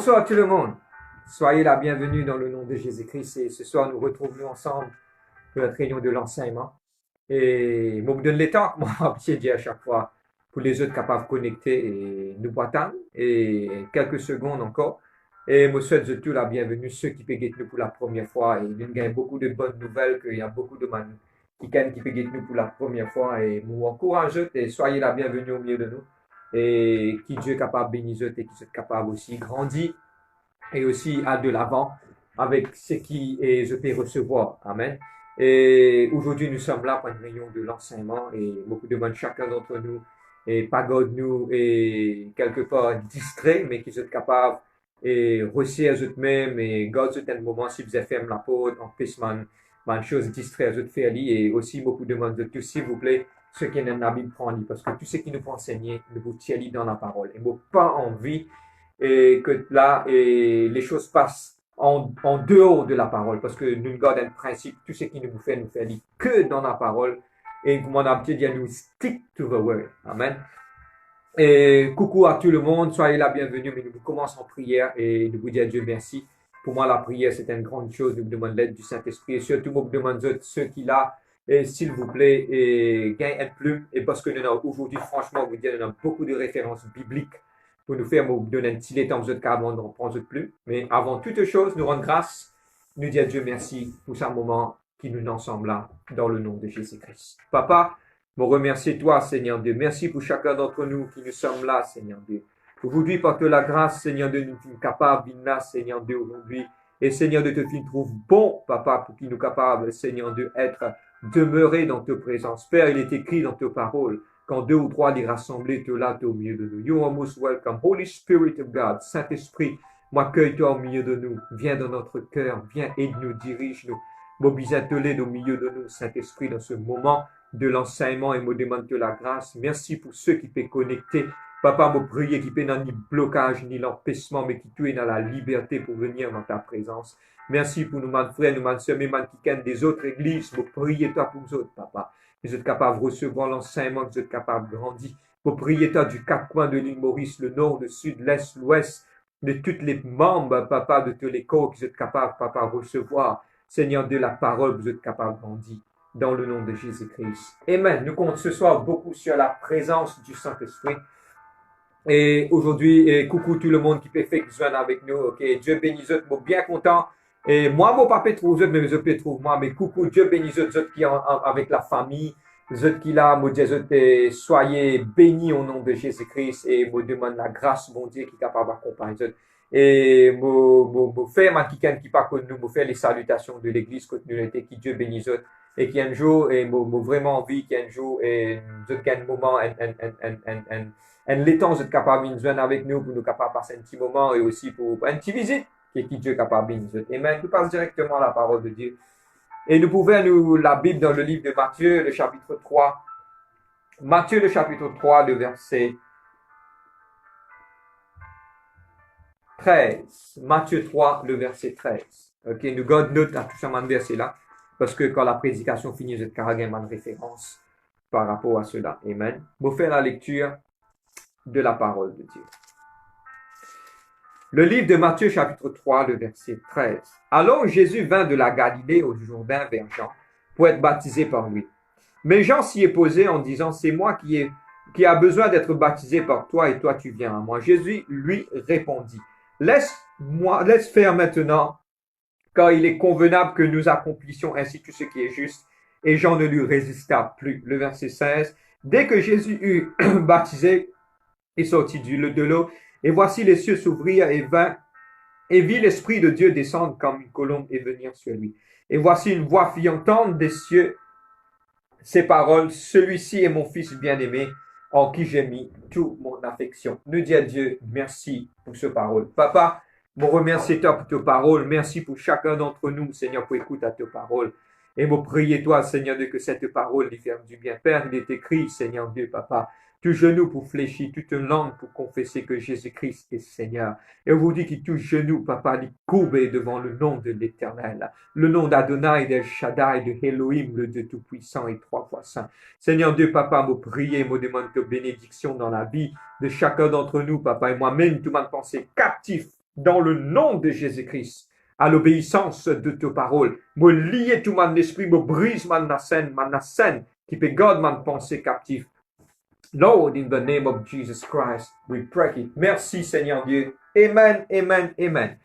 Bonsoir tout le monde. Soyez la bienvenue dans le nom de Jésus-Christ. Et ce soir, nous retrouvons ensemble pour notre réunion de l'enseignement. Et moi, je vous donne les temps, moi, je dis à chaque fois, pour les autres capables de connecter et nous attendre. Et quelques secondes encore. Et je souhaite de tout la bienvenue, ceux qui peuvent nous pour la première fois. Et nous gagnons beaucoup de bonnes nouvelles, qu'il y a beaucoup de gens qui peuvent nous pour la première fois. Et nous encourageons et soyez la bienvenue au milieu de nous. Et qui Dieu est capable de bénir et qui soit capable aussi de grandir et aussi aller de l'avant avec ce qui est, je peux recevoir. Amen. Et aujourd'hui, nous sommes là pour une réunion de l'enseignement et beaucoup de monde, chacun d'entre nous, et pagode nous, et quelque part distrait, mais qui sont capables et réussir à eux-mêmes et garder un moment si vous avez fait la peau, en plus, man chose distrait à eux faire et aussi beaucoup de monde de tout, s'il vous plaît, ce qui est dans la Bible prend parce que tout ce qui nous faut enseigner, nous vous tient dans la parole. Et moi, pas envie et que là, et les choses passent en dehors de la parole, parce que nous gardons un principe, tout ce qui nous fait que dans la parole, et comme on a dit, nous stick to the word. Amen. Et coucou à tout le monde, soyez la bienvenue, mais nous commençons en prière et nous vous disons à Dieu merci. Pour moi, la prière, c'est une grande chose, nous demandons l'aide du Saint-Esprit, et surtout, nous demandons ceux qui là, et s'il vous plaît, et gagnez une plume, et parce que nous avons aujourd'hui, franchement, vous dire, nous avons beaucoup de références bibliques pour nous faire vous donner un petit temps, vous êtes capable d'en prendre plus. Mais avant toute chose, nous rendons grâce, nous disons à Dieu merci pour ce moment qui nous ensemble là, dans le nom de Jésus-Christ. Papa, je remercie toi, Seigneur Dieu. Merci pour chacun d'entre nous qui nous sommes là, Seigneur Dieu. Aujourd'hui, par la grâce, Seigneur Dieu, nous sommes capables de là, Seigneur Dieu, aujourd'hui. Et Seigneur Dieu, te trouve bon, Papa, pour qu'il nous capables, Seigneur Dieu, être demeurés dans ta présence. Père, il est écrit dans tes paroles. Quand deux ou trois les rassemblés, tu es là, tu es au milieu de nous. You are most welcome. Holy Spirit of God, Saint-Esprit, m'accueille-toi au milieu de nous. Viens dans notre cœur, viens aide-nous, dirige-nous. Mobilise-toi au milieu de nous, Saint-Esprit, dans ce moment de l'enseignement et me demande la grâce. Merci pour ceux qui peuvent connecter. Papa, me prier qui peut dans ni blocage, ni l'empêchement, mais qui tu es dans la liberté pour venir dans ta présence. Merci pour nous, man frères, nous, man sœurs, man qui des autres églises. Me prier toi pour nous autres, Papa. Vous êtes capable de recevoir l'enseignement, vous êtes capable de grandir. Vous priez toi du quatre coins de l'île Maurice, le nord, le sud, l'est, l'ouest, de tous les membres, Papa, de tous les corps, vous êtes capable, Papa, de recevoir. Seigneur de la parole, vous êtes capable de grandir. Dans le nom de Jésus-Christ. Amen. Nous comptons ce soir beaucoup sur la présence du Saint-Esprit. Et aujourd'hui, coucou tout le monde qui peut faire joindre avec nous. Ok, Dieu bénisse eux, moi bien content. Et moi, mon papa trouve eux, mais je peux trouver moi. Mais coucou, Dieu bénisse eux qui avec la famille. Eux qui là, moi dis soyez bénis au nom de Jésus-Christ et me demande la grâce, mon Dieu, qui est capable d'accompagner eux. Et me faire ma qui pas connu nous, me faire les salutations de l'église que nous était, qui Dieu bénisse eux. Et qui un jour, et vraiment envie, qui un jour, et nous avons un moment, l'étang, vous êtes capable de venir avec nous pour nous capables passer un petit moment et aussi pour une petite visite qui Dieu est capable de nous. Amen. Nous passe directement à la parole de Dieu. Et nous pouvons nous la Bible dans le livre de Matthieu, le chapitre 3. Matthieu, le chapitre 3, le verset 13. Matthieu 3, le verset 13. Ok, nous gardons note à tout ce verset-là. Parce que quand la prédication finit, vous êtes carrément une référence par rapport à cela. Amen. Vous faire la lecture de la parole de Dieu. Le livre de Matthieu, chapitre 3, le verset 13. Alors Jésus vint de la Galilée au Jourdain vers Jean pour être baptisé par lui. Mais Jean s'y est posé en disant, c'est moi qui a besoin d'être baptisé par toi et toi tu viens à moi. Jésus lui répondit, laisse faire maintenant, car il est convenable que nous accomplissions ainsi tout ce qui est juste. Et Jean ne lui résista plus. Le verset 16. Dès que Jésus eut baptisé, il sortit de l'eau, et voici les cieux s'ouvrirent et vit l'Esprit de Dieu descendre comme une colombe et venir sur lui. Et voici une voix fit entendre des cieux ces paroles, celui-ci est mon fils bien-aimé, en qui j'ai mis toute mon affection. Nous dit à Dieu, merci pour ce parole. Papa, je remercie toi pour tes paroles. Merci pour chacun d'entre nous, Seigneur, pour écouter à tes paroles. Et je prie toi, Seigneur, de que cette parole lui fasse du bien. Père, il est écrit, Seigneur Dieu, Papa, tout genou pour fléchir, toute langue pour confesser que Jésus-Christ est Seigneur. Et on vous dit qu'il tout genou, Papa, il courbe devant le nom de l'Éternel, le nom d'Adonai, de Shaddai, de Elohim, le Dieu Tout-Puissant et trois fois saint. Seigneur Dieu, Papa, me prier, me demande que bénédiction dans la vie de chacun d'entre nous, Papa, et moi-même, tout m'a pensé captif dans le nom de Jésus-Christ, à l'obéissance de tes paroles. Me lier tout mon esprit, me brise ma scène, qui peut garder ma pensée captive. Lord, in the name of Jesus Christ, we pray it. Merci Seigneur Dieu. Amen, amen, amen.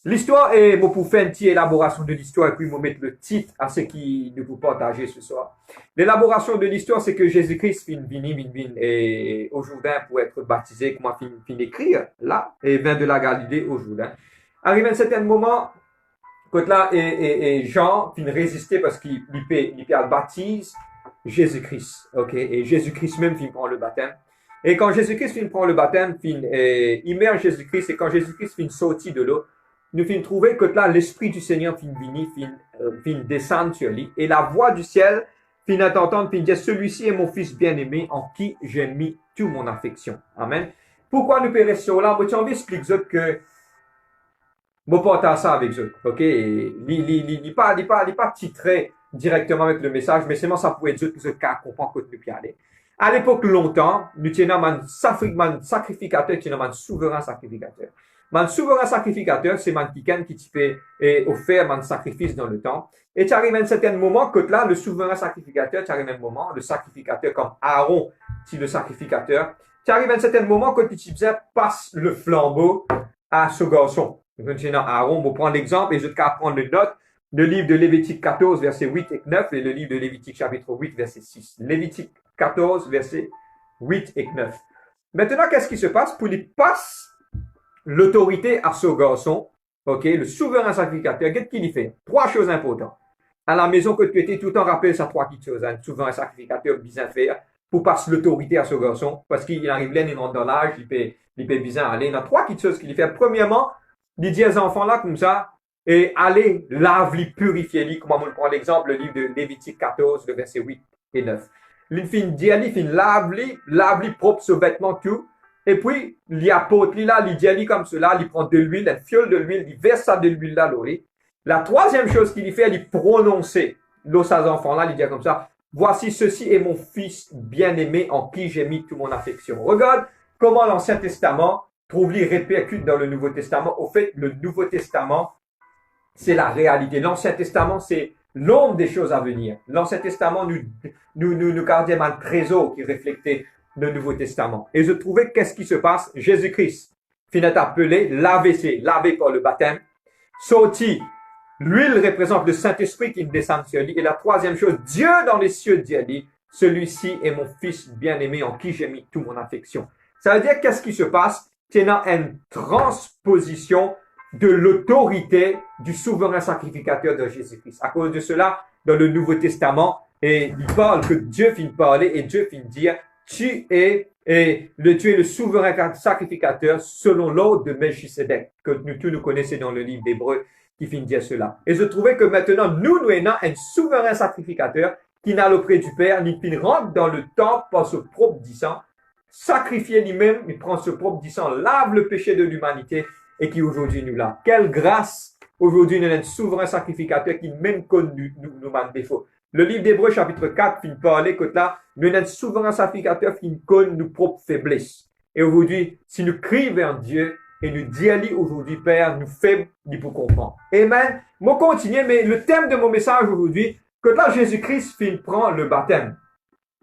L'histoire est, moi pour faire une petite élaboration de l'histoire et puis moi mettre le titre à ce qui nous vous partager ce soir. L'élaboration de l'histoire, c'est que Jésus-Christ vient et au Jourdain pour être baptisé, comme fin d'écrire là, et vient de la Galilée au Jourdain. Arrivé à un certain moment, quand là, et Jean fin résister parce qu'il baptise Jésus-Christ, ok, et Jésus-Christ même fin prend le baptême. Et quand Jésus-Christ fin prend le baptême, immerge Jésus-Christ, et quand Jésus-Christ fin sorti de l'eau, nous fin trouver que là, l'Esprit du Seigneur fin venir, fin descendre sur lui, et la voix du ciel fin entendre, fin dire, celui-ci est mon fils bien-aimé, en qui j'ai mis toute mon affection. Amen. Pourquoi nous périssons là? Moi, tu envie d'expliquer que, moi, partage ça avec eux, ok? Il pas titré directement avec le message, mais seulement ça pouvait être eux que cas comprend que nous aller. À l'époque, longtemps, nous tenions un sacrificateur, nous un souverain sacrificateur. Un souverain sacrificateur, c'est un qui peut offrir un sacrifice dans le temps. Et tu arrives à un certain moment que là, le souverain sacrificateur, tu arrives à un moment, le sacrificateur comme Aaron, c'est le sacrificateur, tu arrives à un certain moment que tu passe le flambeau à ce garçon. Maintenant, Aaron, on prend l'exemple et je vais prendre le note. Le livre de Lévitique 14, versets 8 et 9 et le livre de Lévitique chapitre 8, verset 6. Lévitique 14, versets 8 et 9. Maintenant, qu'est-ce qui se passe? Pour lui passe l'autorité à ce garçon, ok, le souverain sacrificateur, qu'est-ce qu'il y fait? Trois choses importantes. À la maison que tu étais tout le temps, rappelle ça trois petites choses. Un souverain sacrificateur bien faire pour passer l'autorité à ce garçon, parce qu'il arrive là, il rentre dans l'âge, il peut bien aller. Il y a trois petites choses qu'il fait. Premièrement, il dit à ces enfants-là comme ça, et allez, lave-les, purifiez-les, comme on prend l'exemple, le livre de Lévitique 14, le verset 8 et 9. Il fin lave-les propre ce vêtement tout, et puis, il apporte là, il dit comme cela, il prend de l'huile, une fiole de l'huile, il verse ça de l'huile là, l'oreille. La troisième chose qu'il fait, il prononcer, l'eau ces enfants-là, il dit comme ça, voici ceci est mon fils bien-aimé en qui j'ai mis toute mon affection. Regarde comment l'Ancien Testament trouve-les répercute dans le Nouveau Testament. Au fait, le Nouveau Testament, c'est la réalité. L'Ancien Testament, c'est l'ombre des choses à venir. L'Ancien Testament nous gardait un trésor qui reflétait le Nouveau Testament. Et je trouvais qu'est-ce qui se passe? Jésus-Christ finit appelé, lavé par le baptême, sorti. L'huile représente le Saint-Esprit qui descend sur lui. Et la troisième chose, Dieu dans les cieux dit, celui-ci est mon fils bien-aimé en qui j'ai mis toute mon affection. Ça veut dire qu'est-ce qui se passe? C'est une transposition de l'autorité du souverain sacrificateur de Jésus-Christ. À cause de cela, dans le Nouveau Testament, et il parle que Dieu finit de parler et Dieu finit de dire, tu es le souverain sacrificateur selon l'ordre de Melchisedec, que nous connaissons dans le livre d'Hébreux, qui finit de dire cela. Et je trouvais que maintenant, nous avons un souverain sacrificateur qui n'a auprès du Père, il rentre dans le temple par ce propre sang, sacrifier lui-même, il prend ce propre sang, lave le péché de l'humanité, et qui aujourd'hui nous l'a. Quelle grâce! Aujourd'hui, nous avons un souverain sacrificateur qui même connu nous manque défaut. Le livre d'Hébreux, chapitre 4, finit parler que là, nous avons un souverain sacrificateur qui connaît nos propres faiblesses. Et aujourd'hui, si nous crions vers Dieu, et nous disons aujourd'hui, Père, nous faibles, nous pour comprendre. Amen. Moi, continue, mais le thème de mon message aujourd'hui, que là, Jésus-Christ prend le baptême.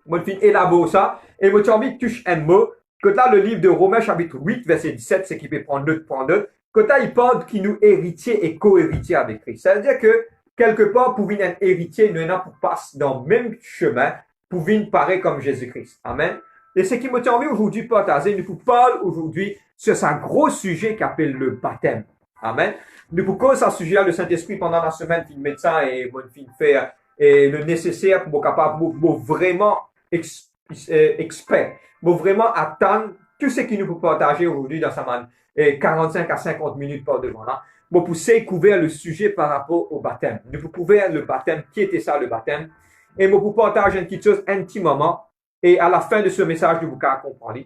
Moi, je élabore ça, et moi, j'ai envie de toucher un mot, que là, le livre de Romains, chapitre 8, verset 17, c'est qu'il peut prendre d'autres, que là, il parle qu'il nous héritier et co-héritier avec Christ. Ça veut dire que, quelque part, pour venir un héritier, nous avons pour passer dans le même chemin, pour venir pareil comme Jésus-Christ. Amen. Et ce qui m'a envie aujourd'hui partager, nous parlons aujourd'hui sur ce gros sujet qui appelle le baptême. Amen. Nous pour cause à ce sujet, le Saint-Esprit, pendant la semaine, le médecin et mon fin faire le nécessaire pour capable, vraiment expert, pour vraiment attendre tout ce qui nous peut partager aujourd'hui dans sa main, 45 à 50 minutes par devant là, pour pousser couvrir le sujet par rapport au baptême. Nous pouvons couvrir le baptême, qui était ça le baptême, et nous pouvons partager une petite chose intimement, et à la fin de ce message, nous pouvons comprendre.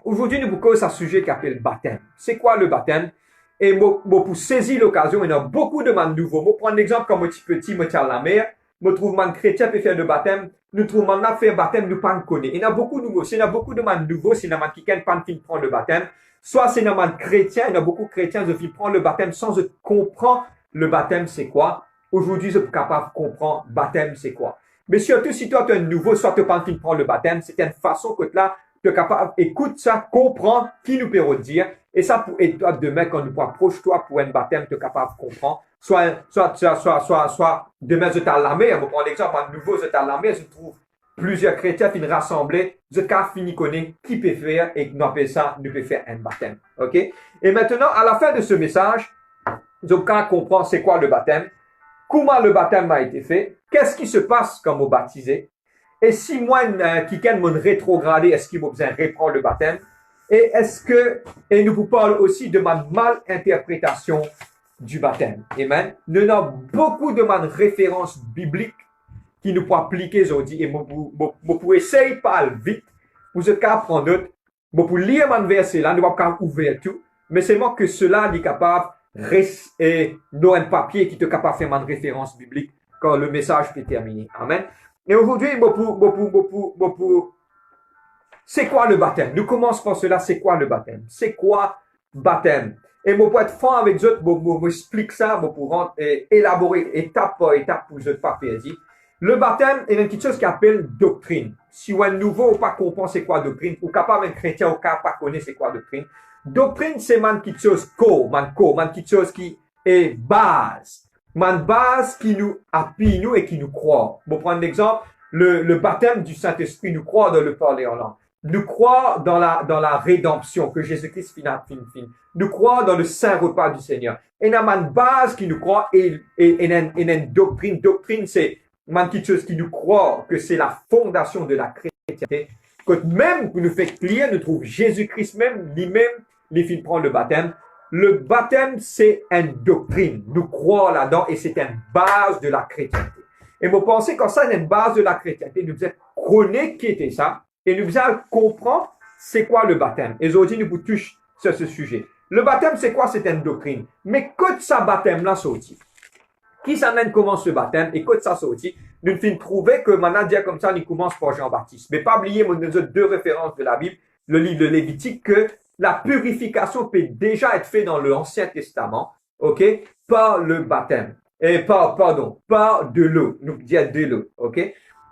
Aujourd'hui, nous pouvons à ce sujet qui appelle baptême. C'est quoi le baptême? Et pour saisir l'occasion, il y a beaucoup de monde nouveaux. Moi, prendre l'exemple comme un petit, moi, tiens la mer. me trouve man chrétien peut faire le baptême, nous trouvons maintenant faire baptême, nous pas connaît. Il y en a beaucoup de nouveaux. Il y en a beaucoup de man nouveaux, c'est un man qui ne pas prendre le baptême. Soit c'est un man chrétien, il y en a beaucoup de chrétiens qui prennent le baptême sans comprendre le baptême c'est quoi. Aujourd'hui, je suis capable de comprendre le baptême c'est quoi. Mais surtout, si toi, tu es un nouveau, soit tu pas prendre le baptême, c'est une façon que là, tu es capable, écoute ça, comprends qui nous peut dire. Et ça, pour aider toi demain, quand nous approche toi pour un baptême, tu es capable de comprendre. Soit demain, je t'ai à l'armée, on va prendre l'exemple, un nouveau, je t'ai à l'armée, je trouve plusieurs chrétiens qui rassemblés, je t'ai fini connaître qui peut faire et nous appelle ça, nous peut faire un baptême. OK? Et maintenant, à la fin de ce message, je comprends c'est quoi le baptême, comment le baptême a été fait, qu'est-ce qui se passe quand on baptisé, et si moi, quelqu'un m'a rétrogradé, est-ce qu'il m'a besoin de reprendre le baptême, et et nous vous parlons aussi de ma malinterprétation du baptême. Amen. Nous avons beaucoup de références bibliques qui nous peuvent appliquer aujourd'hui, et vous pouvez essayer par vite, vous êtes capable de prendre d'autres, vous pouvez lire mon verset là, nous ne pouvons pas ouvrir tout, mais seulement que cela est capable et nous un papier qui est capable de faire une référence biblique quand le message est terminé. Amen. Et aujourd'hui, c'est quoi le baptême? Nous commençons par cela, c'est quoi le baptême? C'est quoi baptême? Et moi, pour être franc avec vous, je explique ça, pour élaborer étape par étape pour ne pas perdre. Le baptême est une petite chose qui appelle doctrine. Si vous êtes nouveau ou pas comprendre c'est quoi doctrine, ou capable un chrétien ou pas connaître c'est quoi doctrine. Doctrine, c'est une petite chose une petite chose qui est base. Une base qui nous appuie nous et qui nous croit. Pour prendre l'exemple, le baptême du Saint-Esprit, nous croit dans le parler en langue. Nous croit dans la rédemption que Jésus-Christ fin. Nous croit dans le saint repas du Seigneur. Et il y a une base qui nous croit et une doctrine. Doctrine, c'est une petite chose qui nous croit que c'est la fondation de la chrétienté. Quand même, nous fait lire, nous trouve Jésus-Christ même, lui-même, les filles prend le baptême. Le baptême, c'est une doctrine. Nous croyons là-dedans et c'est une base de la chrétienté. Et vous pensez quand ça, c'est une base de la chrétienté, nous devons connaître qui était ça et nous devons comprendre c'est quoi le baptême. Et aujourd'hui, nous vous touchons sur ce sujet. Le baptême, c'est quoi? C'est une doctrine. Mais quand ça baptême-là sorti, qui s'amène commence ce baptême et quand ça sorti, nous finissons trouver que maintenant, dire comme ça, on commence par Jean-Baptiste. Mais pas oublier, nous avons deux références de la Bible, le livre de Lévitique, que la purification peut déjà être faite dans l'Ancien Testament, ok, par le baptême. Et par de l'eau. Nous disons de l'eau, ok.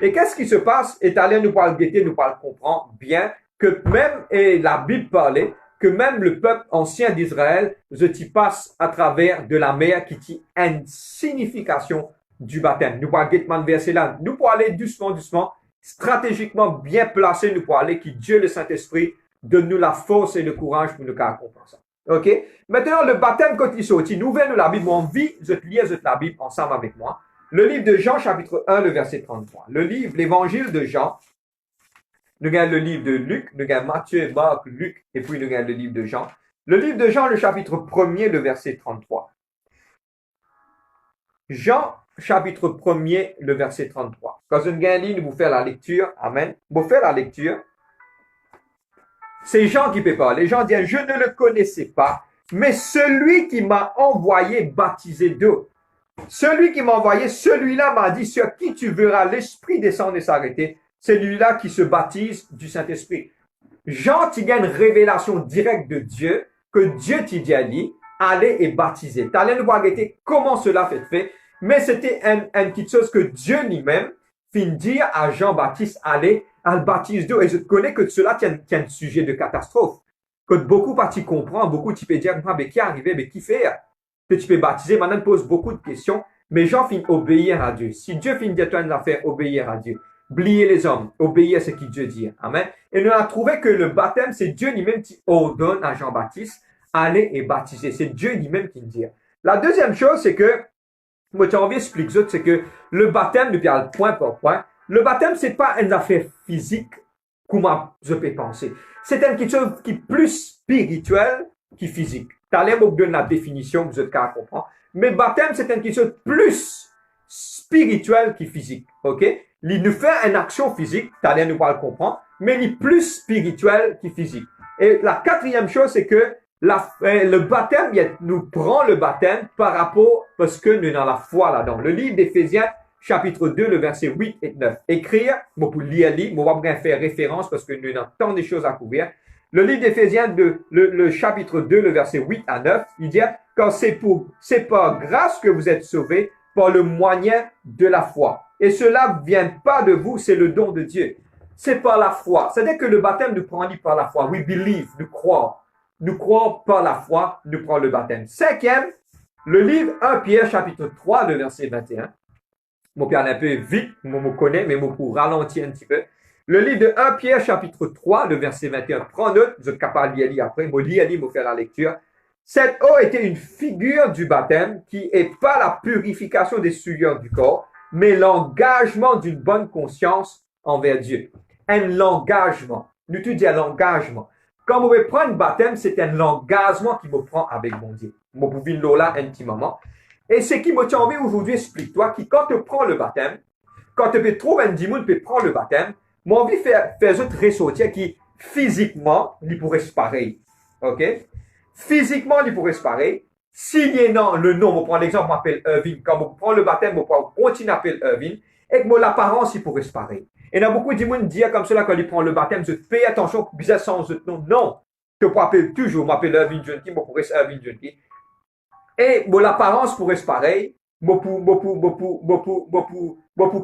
Et qu'est-ce qui se passe? Et allez nous parle guetter, nous parle comprendre bien que même, et la Bible parlait, que même le peuple ancien d'Israël, je t'y passe à travers de la mer qui dit une signification du baptême. Nous parlons guetter verset là. Nous pour aller doucement, stratégiquement bien placé, nous pour aller qui Dieu le Saint-Esprit donne-nous la force et le courage pour nous comprendre ça. OK? Maintenant, le baptême, quand il sortit, nous venons de la Bible, on vit, je te lis la Bible ensemble avec moi. Le livre de Jean, chapitre 1, le verset 33. Le livre, l'évangile de Jean. Nous avons le livre de Luc, nous avons Matthieu, Marc, Luc, et puis nous avons le livre de Jean. Le livre de Jean, le chapitre 1er, le verset 33. Jean, chapitre 1er, le verset 33. Quand vous avez un livre, vous faites la lecture. Amen. Vous faites la lecture. C'est Jean qui peut parler. Jean dit, je ne le connaissais pas, mais celui qui m'a envoyé baptiser d'eau. Celui qui m'a envoyé, celui-là m'a dit, sur qui tu verras l'Esprit descendre et s'arrêter, c'est celui-là qui se baptise du Saint-Esprit. Jean, tu as une révélation directe de Dieu, que Dieu t'a dit, allez et baptiser. Tu allais nous voir comment cela fait, mais c'était une petite chose que Dieu lui-même fin dire à Jean-Baptiste, allez, à le baptise d'eau. Et je connais que cela tient un sujet de catastrophe. Que beaucoup partis comprennent, beaucoup tu peux dire, mais qui est arrivé, mais qui fait? Que tu peux baptiser, maintenant pose beaucoup de questions, mais Jean finit obéir à Dieu. Si Dieu finit de toi une affaire, obéir à Dieu. Oublier les hommes, obéir à ce que Dieu dit. Amen. Et nous avons trouvé que le baptême, c'est Dieu lui-même qui ordonne à Jean-Baptiste, allez et baptiser. C'est Dieu lui-même qui le dit. La deuxième chose, c'est que, moi, tu as envie d'expliquer, c'est que le baptême, nous parle point par point. Le baptême, c'est pas une affaire physique, comme je peux penser. C'est quelque chose qui est plus spirituel que physique. T'allais me donner la définition, vous êtes qu'à comprendre. Mais baptême, c'est quelque chose plus spirituel que physique. OK? Il nous fait une action physique, t'allais nous pas le comprendre, mais il est plus spirituel que physique. Et la quatrième chose, c'est que le baptême, nous prend le baptême par rapport, parce que nous avons la foi là-dedans. Le livre d'Éphésiens, chapitre 2, le verset 8 et 9. Écrire, moi pour lire, moi va faire référence parce que nous avons tant de choses à couvrir. Le livre d'Éphésiens, le chapitre 2, le verset 8 à 9, il dit, car c'est par grâce que vous êtes sauvés par le moyen de la foi. Et cela ne vient pas de vous, c'est le don de Dieu. C'est par la foi. C'est-à-dire que le baptême nous prend par la foi. We believe, nous croyons. Nous croyons par la foi, nous prenons le baptême. Cinquième, le livre 1 Pierre, chapitre 3, le verset 21. Mon Pierre un peu vite, moi me connais, mais moi pour ralentir un petit peu. Le livre de 1 Pierre, chapitre 3, le verset 21. Prends note, vous êtes capable de lire après. Moi, lire, moi faire la lecture. Cette eau était une figure du baptême qui est pas la purification des souillures du corps, mais l'engagement d'une bonne conscience envers Dieu. Un engagement. Nous te dis l'engagement. Quand vous pouvez prendre le baptême, c'est un engagement qui me prend avec mon Dieu. Moi, vous vivez là intimement. Et ce qui me tient envie aujourd'hui, explique-toi, que quand tu prends le baptême, quand tu peux trouver un démon, tu peux prendre le baptême, moi, envie de faire autre ressortir qui, physiquement, il pourrait se pareil. OK? Physiquement, il pourrait se pareil. S'il y a le nom, on prend l'exemple, on m'appelle Irvin. Quand on prend le baptême, on continue à appeler Irvin. Et que moi, l'apparence, il pourrait se pareil. Et il y a beaucoup de gens qui disent comme cela quand ils prennent le baptême, je fais attention, bizarre sans autre nom. Non. Tu peux appeler toujours, m'appelle Irvin Junkie, moi pourrais être Irvin Junkie. Et bon, l'apparence pourrait se pareil. Moi pour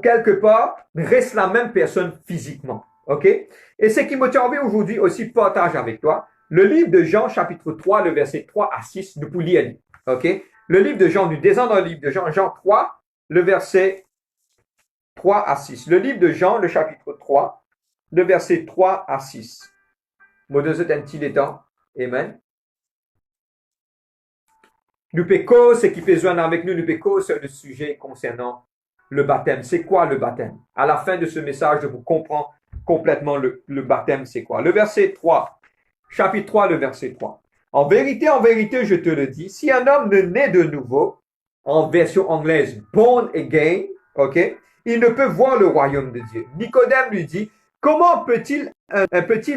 quelque part, reste la même personne physiquement. OK? Et ce qui me tient envie aujourd'hui aussi partage avec toi. Le livre de Jean, chapitre 3, le verset 3 à 6, nous pouvons lire. OK? Le livre de Jean, nous descendons dans le livre de Jean, Jean 3, le verset 3 à 6. Le livre de Jean, le chapitre 3, le verset 3 à 6. Moi, de ce petit temps. Amen. Nous pécons, ce qui fait joindre avec nous, nous pécons sur le sujet concernant le baptême. C'est quoi le baptême? À la fin de ce message, je vous comprends complètement le baptême, c'est quoi? Le verset 3, chapitre 3, le verset 3. En vérité, je te le dis, si un homme ne naît de nouveau, en version anglaise, born again, ok, il ne peut voir le royaume de Dieu. Nicodème lui dit, comment peut-il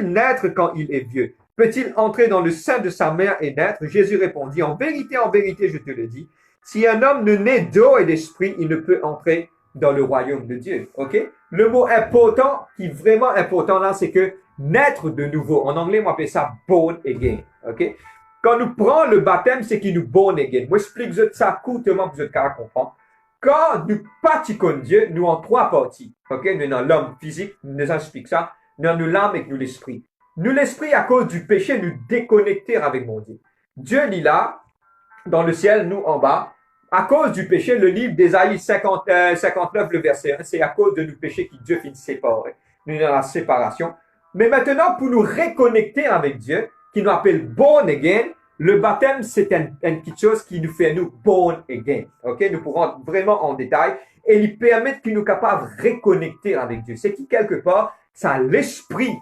naître quand il est vieux? Peut-il entrer dans le sein de sa mère et naître? Jésus répondit, en vérité, je te le dis, si un homme ne naît d'eau et d'esprit, il ne peut entrer dans le royaume de Dieu. OK? Le mot important, qui est vraiment important là, c'est que naître de nouveau. En anglais, on appelle ça born again. OK? Quand nous prenons le baptême, c'est qu'il nous born again. Moi, j'explique ça courtement pour que vous êtes capable de comprendre. Quand nous pratiquons Dieu, nous en trois parties. OK? Nous avons l'homme physique, nous explique ça. Nous avons l'âme et nous l'esprit. Nous, l'esprit, à cause du péché, nous déconnecter avec mon Dieu. Dieu, il est là, dans le ciel, nous en bas. À cause du péché, le livre d'Ésaïe 59, le verset 1, c'est à cause de nos péchés que Dieu finit séparer. Nous dans la séparation. Mais maintenant, pour nous reconnecter avec Dieu, qui nous appelle born again, le baptême, c'est une petite chose qui nous fait nous born again. OK? Nous pourrons vraiment en détail. Et il permet qu'il nous capable de reconnecter avec Dieu. C'est qui, quelque part, ça l'esprit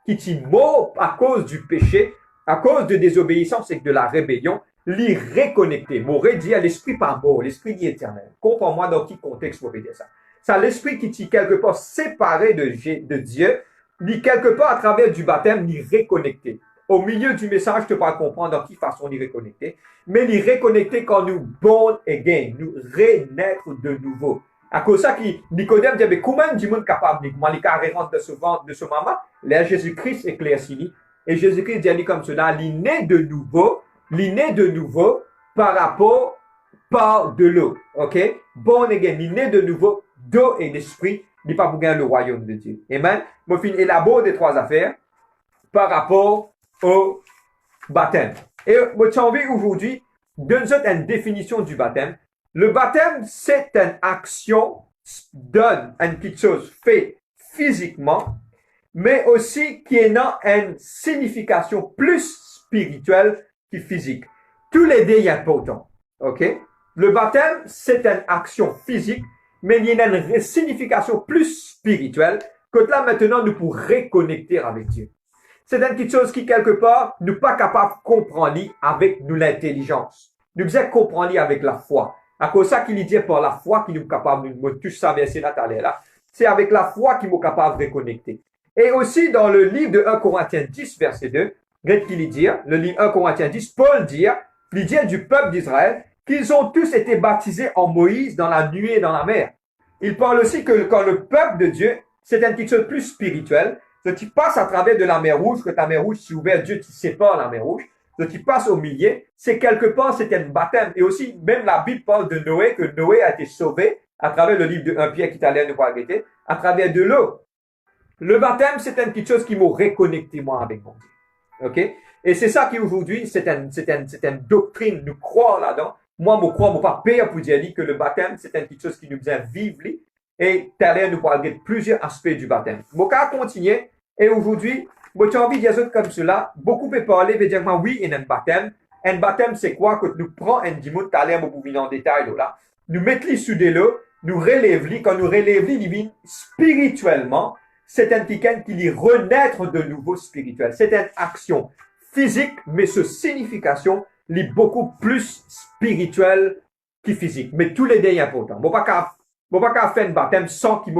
qui est mort à cause du péché, à cause de désobéissance et de la rébellion, l'y reconnecter. M'aurait dit à l'esprit pas mort, l'esprit dit éternel. Comprends-moi dans quel contexte vous pouvez dire ça. C'est l'esprit qui est quelque part séparé de Dieu, l'y quelque part à travers du baptême, l'y reconnecter. Au milieu du message, je ne peux pas comprendre dans quelle façon l'y reconnecter, mais l'y reconnecter quand nous born again, nous renaître de nouveau. À cause de ça, Nicodème dit, mais comment est-ce que capable de rentrer de ce ventre, de ce maman? Là, Jésus-Christ éclaircit. Et Jésus-Christ dit comme cela, il naît de nouveau par rapport par de l'eau. OK? Born again, il naît de nouveau d'eau et d'esprit, il n'est pas pour gagner le royaume de Dieu. Amen? Moi, je élabore des trois affaires par rapport au baptême. Et moi, j'ai envie aujourd'hui de nous donner une définition du baptême. Le baptême, c'est une action, donne une petite chose faite physiquement, mais aussi qui a une signification plus spirituelle que physique. Tous les deux sont importants. OK? Le baptême, c'est une action physique, mais il y a une signification plus spirituelle que là, maintenant, nous pourrons reconnecter avec Dieu. C'est une petite chose qui, quelque part, nous pas capable de comprendre avec nous l'intelligence. Nous devons comprendre avec la foi. À cause de ça qu'il dit par la foi qu'il nous capable de nous tous ça verset là. C'est avec la foi qu'il nous capable de reconnecter. Et aussi dans le livre de 1 Corinthiens 10, verset 2, regarde qu'il dit, le livre 1 Corinthiens 10, Paul dit du peuple d'Israël qu'ils ont tous été baptisés en Moïse dans la nuée et dans la mer. il parle aussi que quand le peuple de Dieu, c'est une quelque chose de plus spirituel. Donc, tu passes à travers de la mer Rouge, que ta mer Rouge s'est ouverte, Dieu, tu sépares la mer Rouge. Donc, tu passes au milieu. C'est quelque part, c'était un baptême. Et aussi, même la Bible parle de Noé, que Noé a été sauvé à travers le livre de 1 Pierre qui t'allait nous arrêter, à travers de l'eau. Le baptême, c'est une petite chose qui m'a reconnecté, moi, avec mon Dieu. OK? Et c'est ça qui, aujourd'hui, c'est une doctrine. Nous croire là-dedans. Moi, je crois, mon père pour dire que le baptême, c'est une petite chose qui nous vient vivre. Et t'allais nous parler de plusieurs aspects du baptême. Mon cas continuer. Et aujourd'hui, moi, j'ai envie de dire comme cela. Beaucoup peuvent parler, veut dire, oui, il y a un baptême. Un baptême, c'est quoi? Que nous prenons un dimoun, t'allais me pouvez en détail, là. Nous mettons sous des lots, nous relève-les. Quand nous relève-les, divine, spirituellement, c'est un ticket qui les renaître de nouveau spirituel. C'est une action physique, mais ce signification est beaucoup plus spirituelle que physique. Mais tous les deux sont importants. Bon, pas qu'à faire un baptême sans qu'il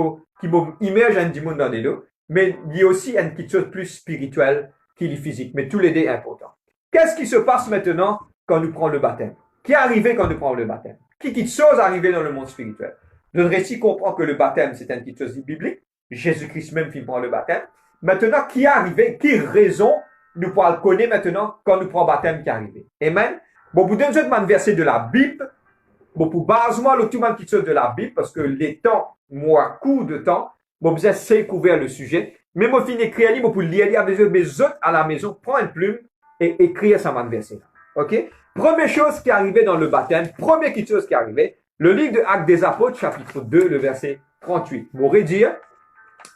m'immerge un dimoun dans les lots. Mais il y a aussi une petite chose plus spirituelle qui est physique. Mais tous les deux sont importants. Qu'est-ce qui se passe maintenant quand nous prenons le baptême? Qui est arrivé quand nous prenons le baptême? Qui chose arrivée dans le monde spirituel? Le récit comprend que le baptême, c'est une petite chose biblique. Jésus-Christ même qui prend le baptême. Maintenant, qui est arrivé? Qui raison nous pourrons le connaître maintenant quand nous prenons le baptême qui est arrivé? Amen. Bon, pour donner un verset de la Bible, bon, pour baser-moi le tout même petite chose de la Bible, parce que les temps, moi, coup de temps, bon, vous essayez de couvrir le sujet. Mais moi, fin d'écrire, moi, pour lire avec mes autres à la maison, prends une plume et écrire ça même verset. OK? Première chose qui est arrivée dans le baptême, première petite chose qui est arrivée, le livre de Actes des Apôtres, chapitre 2, le verset 38. M'aurait dire,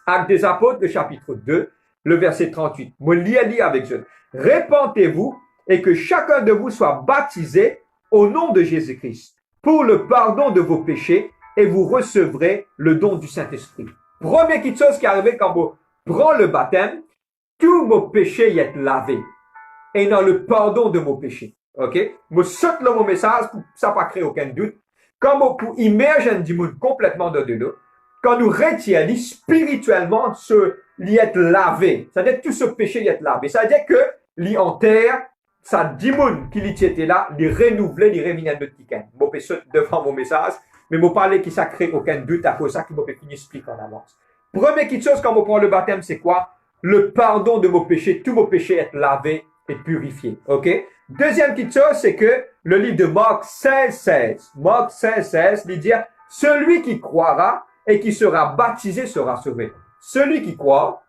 Actes des Apôtres, le chapitre 2, le verset 38. Moi, lire avec je. Répentez-vous et que chacun de vous soit baptisé au nom de Jésus-Christ pour le pardon de vos péchés et vous recevrez le don du Saint-Esprit. Première petite chose qui est arrivée quand vous prenez le baptême, tous vos péchés y sont lavés et dans le pardon de vos péchés. OK? Moi, saute le mon message pour ça pas créer aucun doute. Quand vous pour immerger un monde complètement dans de l'eau, quand nous retirons spirituellement l'y être lavé. Ça veut dire que tout ce péché y est lavé. Ça veut dire que l'y en terre, ça dimoun qui l'y était là, l'y renouveler, l'y revenir à notre ticket. Bon, peut devant mon message, mais moi parler qui ça crée aucun doute à cause de ça qui m'a fait expliquer en avance. Première petite chose quand on prend le baptême, c'est quoi? Le pardon de vos péchés. Tous vos péchés être lavés et purifiés. OK? Deuxième petite chose, c'est que le livre de Marc 16, Marc 16, il dit, celui qui croira et qui sera baptisé sera sauvé. Celui qui croit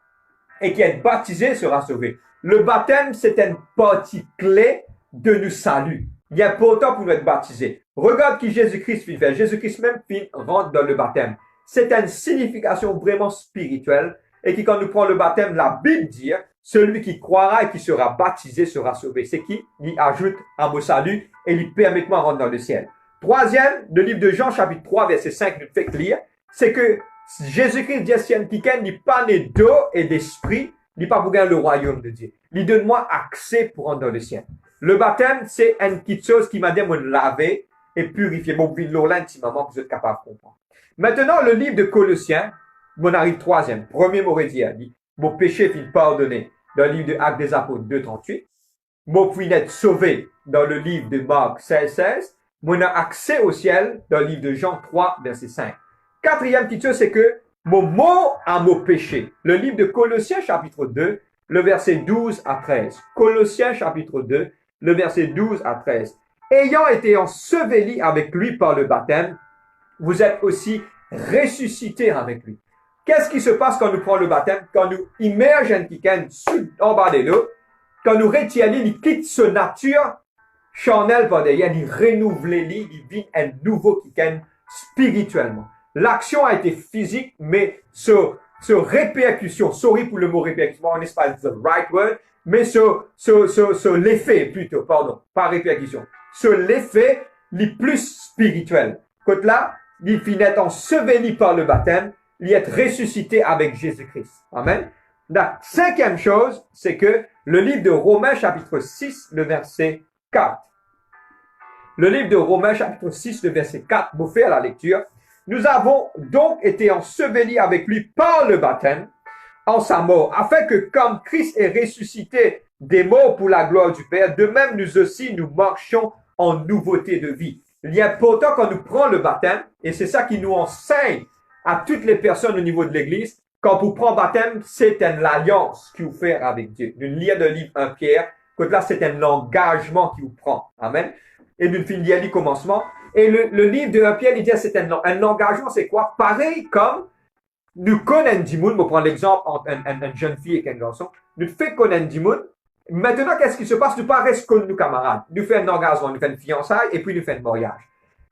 et qui est baptisé sera sauvé. Le baptême, c'est une partie clé de nous salut. Il est important pour nous être baptisés. Regarde qui Jésus-Christ fait. Jésus-Christ même rentre dans le baptême. C'est une signification vraiment spirituelle et qui, quand nous prenons le baptême, la Bible dit, celui qui croira et qui sera baptisé sera sauvé. C'est qui? Il ajoute un mot salut et il permet de rentrer dans le ciel. Troisième, le livre de Jean, chapitre 3, verset 5, nous fait lire, c'est que Jésus-Christ dit, si un ticket n'est pas né d'eau et d'esprit, n'est pas pour gagner le royaume de Dieu. Il donne-moi accès pour rentrer dans le ciel. Le baptême, c'est une petite chose qui m'a dit, me laver et purifier. Mon vie, l'eau là, intimement, que vous êtes capable de comprendre. Maintenant, le livre de Colossiens, mon arrive troisième. Premier mot dit, mon péché finit pardonné dans le livre de Actes des Apôtres 2:38. Mon puis être sauvé dans le livre de Marc 16. Mon a accès au ciel dans le livre de Jean 3, verset 5. Quatrième petite chose, c'est que mon mot à mon péché. Le livre de Colossiens, chapitre 2, le verset 12 à 13. Colossiens, chapitre 2, le verset 12 à 13. Ayant été ensevelis avec lui par le baptême, vous êtes aussi ressuscités avec lui. Qu'est-ce qui se passe quand nous prenons le baptême? Quand nous immergeons un ticket en bas de l'eau, quand nous retirons, il quitte sa nature charnelle par derrière, il renouvelle, il vit un nouveau ticket spirituellement. L'action a été physique, mais ce répercussion, sorry pour le mot répercussion, on n'est pas the right word, mais l'effet plutôt, pardon, pas répercussion. L'effet, le plus spirituel. Quand là, il finit enseveli par le baptême, il est ressuscité avec Jésus-Christ. Amen. La cinquième chose, c'est que le livre de Romains, chapitre 6, le verset 4. Le livre de Romains, chapitre 6, le verset 4, vous faites la lecture. Nous avons donc été ensevelis avec lui par le baptême en sa mort, afin que comme Christ est ressuscité des morts pour la gloire du Père, de même nous aussi nous marchions en nouveauté de vie. Il est important quand nous prenons le baptême, et c'est ça qui nous enseigne à toutes les personnes au niveau de l'Église, quand vous prenez baptême, c'est une alliance qui vous fait avec Dieu. Nous lisons le livre 1 Pierre, que là, c'est un engagement qui vous prend. Amen. Et nous finissons le commencement. Et le livre de 1 Pierre, il dit, c'est un engagement, c'est quoi? Pareil comme nous connaissons du monde, on prend l'exemple entre une jeune fille et un garçon, nous fait connaître du monde. Maintenant, qu'est-ce qui se passe? Nous pas rester comme nos camarades. Nous faisons un engagement, nous faisons une fiançailles et puis nous faisons un mariage.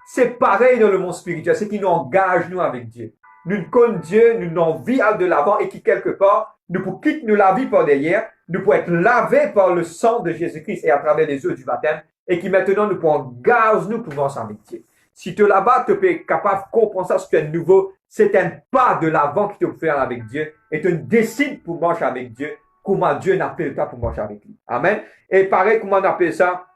C'est pareil dans le monde spirituel, c'est qui nous engage nous avec Dieu. Nous connaissons Dieu, nous avons vie de l'avant et qui quelque part, nous pour quitter nous la vie par derrière, nous pour être lavés par le sang de Jésus-Christ et à travers les eaux du baptême et qui maintenant nous pour engager nous pour marcher avec Dieu. Si tu es là-bas, tu es capable de comprendre ça, si tu es nouveau, c'est un pas de l'avant qui te fait faire avec Dieu et tu décides pour marcher avec Dieu, comment Dieu appelle toi pour marcher avec lui. Amen. Et pareil, comment on appelle ça?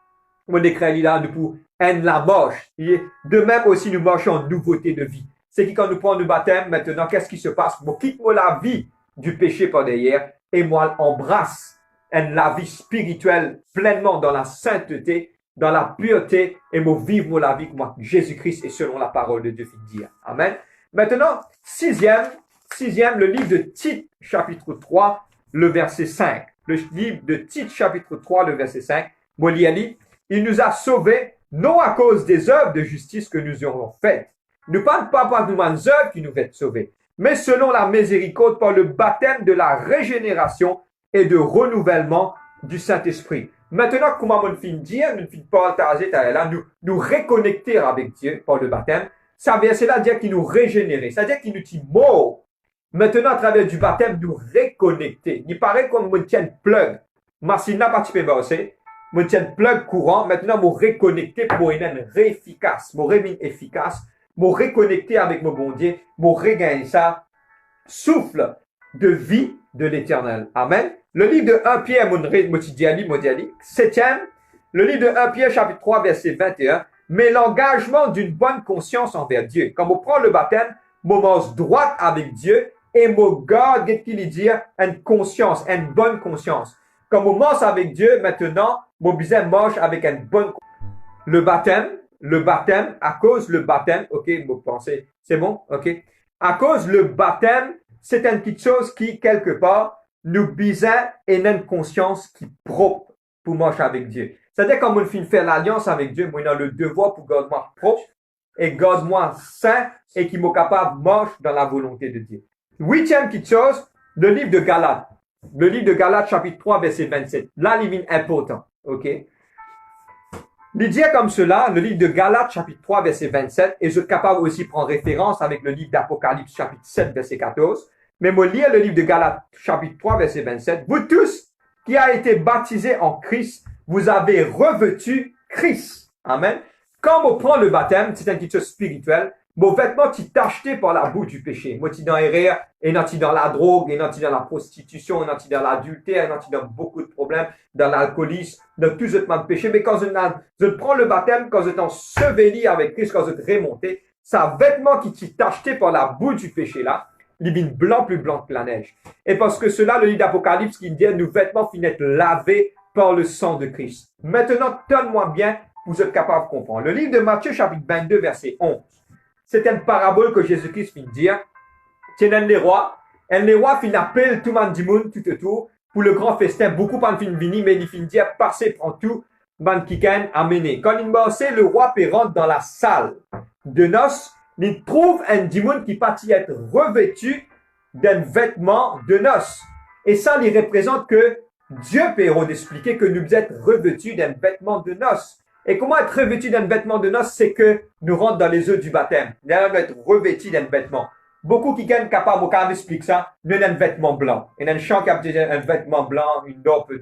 On écrit là, nous pour en la marche. De même aussi, nous marchons en nouveauté de vie. C'est que quand nous prenons le baptême, maintenant, qu'est-ce qui se passe? Moi, quitte-moi la vie du péché par derrière et moi, embrasse la vie spirituelle pleinement dans la sainteté, dans la pureté et moi, vivre la vie comme Jésus-Christ et selon la parole de Dieu fit dire. Amen. Maintenant, sixième, le livre de Tite, chapitre 3, le verset 5. Le livre de Tite, chapitre 3, le verset 5. Moliali, il nous a sauvés, non à cause des œuvres de justice que nous aurons faites. Ne parle pas par nous œuvres qui nous fait sauver, mais selon la miséricorde par le baptême de la régénération et de renouvellement du Saint-Esprit. Maintenant, comment on finit dire, nous finit pas là, nous reconnecter avec Dieu par le baptême, ça veut dire qu'il nous régénérer, c'est-à-dire qu'il nous dit mort. Maintenant, à travers du baptême, nous reconnecter. Il paraît comme on tient plug. Machine n'a pas de passer. On tient plug courant. Maintenant, on reconnecter pour une efficace. Mon rémin efficace. Mon reconnecter avec mon bon Dieu. Mon regagner ça. Souffle de vie de l'éternel. Amen. Le livre de 1 Pierre, Modiali. Septième. Le livre de 1 Pierre, chapitre 3, verset 21. Mais l'engagement d'une bonne conscience envers Dieu. Quand on prend le baptême, on marche droit avec Dieu. Et mon God, qu'est-ce qu'il dit? Une conscience, une bonne conscience. Comme on marche avec Dieu, maintenant, mon besoin marche avec une bonne conscience. Le baptême, à cause le baptême, ok, vous pensez, c'est bon, ok? À cause le baptême, c'est une petite chose qui, quelque part, nous besoin et une conscience qui est propre pour marcher avec Dieu. C'est-à-dire, quand on finit faire l'alliance avec Dieu, moi, on a le devoir pour garder moi propre et garde moi saint et qui m'est capable de marcher dans la volonté de Dieu. Huitième petite chose, le livre de Galates. Le livre de Galates, chapitre 3, verset 27. Là, il est important. OK? Il dit comme cela, le livre de Galates, chapitre 3, verset 27, et je suis capable aussi de prendre référence avec le livre d'Apocalypse, chapitre 7, verset 14. Mais moi, lire le livre de Galates, chapitre 3, verset 27. Vous tous qui avez été baptisés en Christ, vous avez revêtu Christ. Amen. Quand on prend le baptême, c'est une petite chose spirituelle. Mon vêtement, tu t'es acheté par la boue du péché. Moi, tu es dans l'erreur, et non, tu es dans la drogue, et non, tu es dans la prostitution, et non, tu es dans l'adultère, et non, tu es dans beaucoup de problèmes, dans l'alcoolisme, dans tout ce de péché. Mais quand je prends le baptême, quand je t'enseveli avec Christ, quand je te remonté, ça vêtement qui t'est acheté par la boue du péché là, il est blanc, plus blanc que la neige. Et parce que cela, le livre d'Apocalypse qui dit, nos vêtements finissent lavés par le sang de Christ. Maintenant, donne-moi bien, vous êtes capable de comprendre. Le livre de Matthieu, chapitre 22, verset 11. C'est une parabole que Jésus-Christ finit de dire. C'est un des rois. Un des rois finit appelle tout le monde du monde tout autour pour le grand festin. Beaucoup de fin venir, mais il finit de dire, passez, prends tout, man qui gagne, amenez. Quand il passait, le roi rentre dans la salle de noces. Il trouve un démon qui partit être revêtu d'un vêtement de noces. Et ça, il représente que Dieu peut d'expliquer que nous êtes revêtus d'un vêtement de noces. Et comment être revêtu d'un vêtement de noces, c'est que nous rentrons dans les eaux du baptême. Nous allons être revêtus d'un vêtement. Beaucoup qui sont capables, quand on explique ça, nous avons un vêtement blanc. Il y a un chant qui a un vêtement blanc, une harpe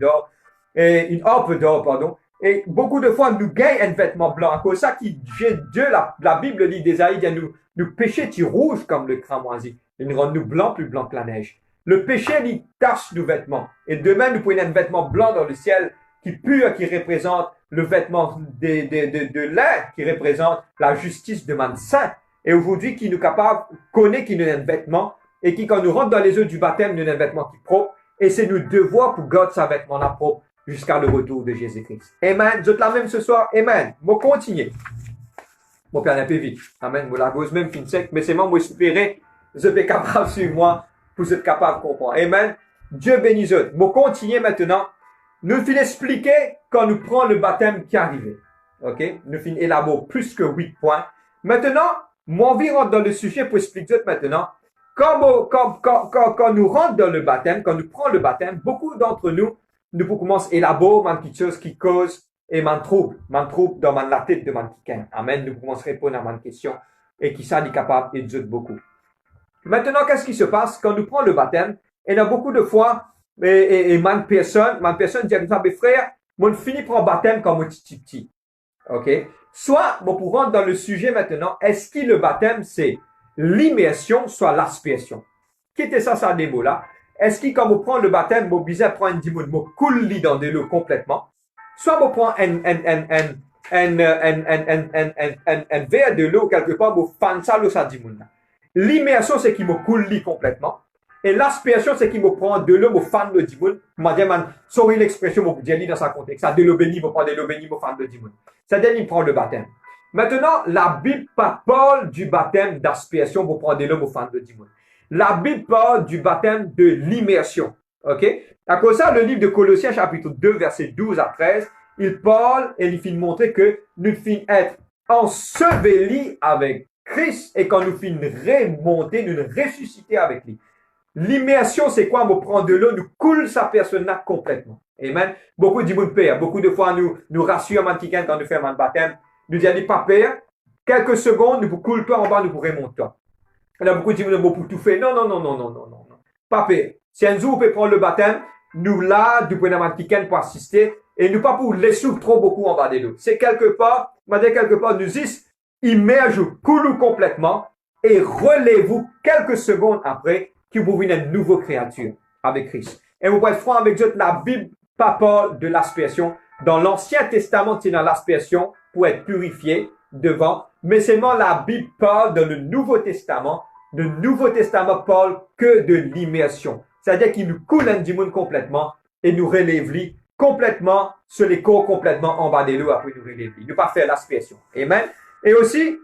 d'or, pardon. Et beaucoup de fois, nous gagnons un vêtement blanc. À cause de ça, Dieu, la Bible dit d'Ésaïe, nous péchés, tu rouge comme le cramoisi. Il nous rend nous blancs, plus blancs que la neige. Le péché, il tache nos vêtements. Et demain, nous pouvons avoir un vêtement blanc dans le ciel, qui pur, qui représente le vêtement de l'air, qui représente la justice de man saint. Et aujourd'hui, qui nous capable, connaît qui nous a un vêtement, et qui, quand nous rentrons dans les eaux du baptême, nous a un vêtement qui est propre. Et c'est notre devoir pour garder sa vêtement là propre jusqu'à le retour de Jésus-Christ. Amen. Je te la même ce soir. Amen. Moi, continuer. Moi, puis un peu vite. Amen. Moi, la gauche même fin sec, mais c'est moi, moi, espérer vous êtes capable de suivre moi, vous êtes capable de comprendre. Amen. Dieu bénisse eux. Nous continuons maintenant. Nous finissons expliquer quand nous prenons le baptême qui est arrivé. OK? Nous finissons élaborer plus que 8 points. Maintenant, moi, on rentre dans le sujet pour expliquer maintenant. Quand nous rentrons dans le baptême, quand nous prenons le baptême, beaucoup d'entre nous, nous pouvons commencer à élaborer une petite chose qui cause et m'en trouble dans la tête de mon quelqu'un. Amen. Nous commençons à répondre à ma question et qui ça est capable et Dieu beaucoup. Maintenant, qu'est-ce qui se passe quand nous prenons le baptême? Il y a beaucoup de fois, et ma personne dit à mes frères, on finit par le baptême comme un petit. OK? Soit, bon, pour rentrer dans le sujet maintenant, est-ce que le baptême, c'est l'immersion, soit l'aspiration? Quittez ça des mots-là. Est-ce que quand on prend le baptême, on besoin prendre un dimon, on coule dans de l'eau complètement? Soit on prend un verre de l'eau quelque part, on fan ça l'eau, ça dimon. L'immersion, c'est qu'il me coule complètement. Et l'aspiration, c'est qu'il me prend de l'eau, me fan le dimon. M'a dit, sorry l'expression, mon dit dans sa contexte. Ça, de l'eau bénie, me prend de l'eau bénie, me fan le dimon. C'est-à-dire, il prend le baptême. Maintenant, la Bible parle du baptême d'aspiration pour prendre de l'eau, me fan le dimon. La Bible parle du baptême de l'immersion. OK? À cause de ça, le livre de Colossiens, chapitre 2, versets 12 à 13, il parle et il finit de montrer que nous finissons être ensevelis avec Christ et quand nous finissons remonter, nous ressusciter avec lui. L'immersion, c'est quoi? On prend de l'eau, nous coule sa personne là complètement. Amen. Beaucoup de père, beaucoup de fois, nous rassurons quand nous faisons un baptême. Nous disons, pas père, quelques secondes, nous vous coule toi en bas, nous vous remonter toi. Il y a beaucoup de gens pour tout faire. Non. Pas père. Si un jour, vous pouvez prendre le baptême, nous là, du point de vue pour assister, et nous pas pour laisser trop beaucoup en bas de l'eau. C'est quelque part, nous immerge, coule complètement, et relève-vous quelques secondes après, que vous devenez une nouvelle créature avec Christ. Et vous pouvez être franc avec Dieu, la Bible parle de l'aspiration. Dans l'Ancien Testament, c'est dans l'aspiration pour être purifié devant. Mais seulement la Bible parle dans le Nouveau Testament. Le Nouveau Testament parle que de l'immersion. C'est-à-dire qu'il nous coule un dimon complètement et nous relève lui complètement sur les corps complètement en bas de l'eau après nous relève lui. Nous pas faire l'aspiration. Amen. Et aussi,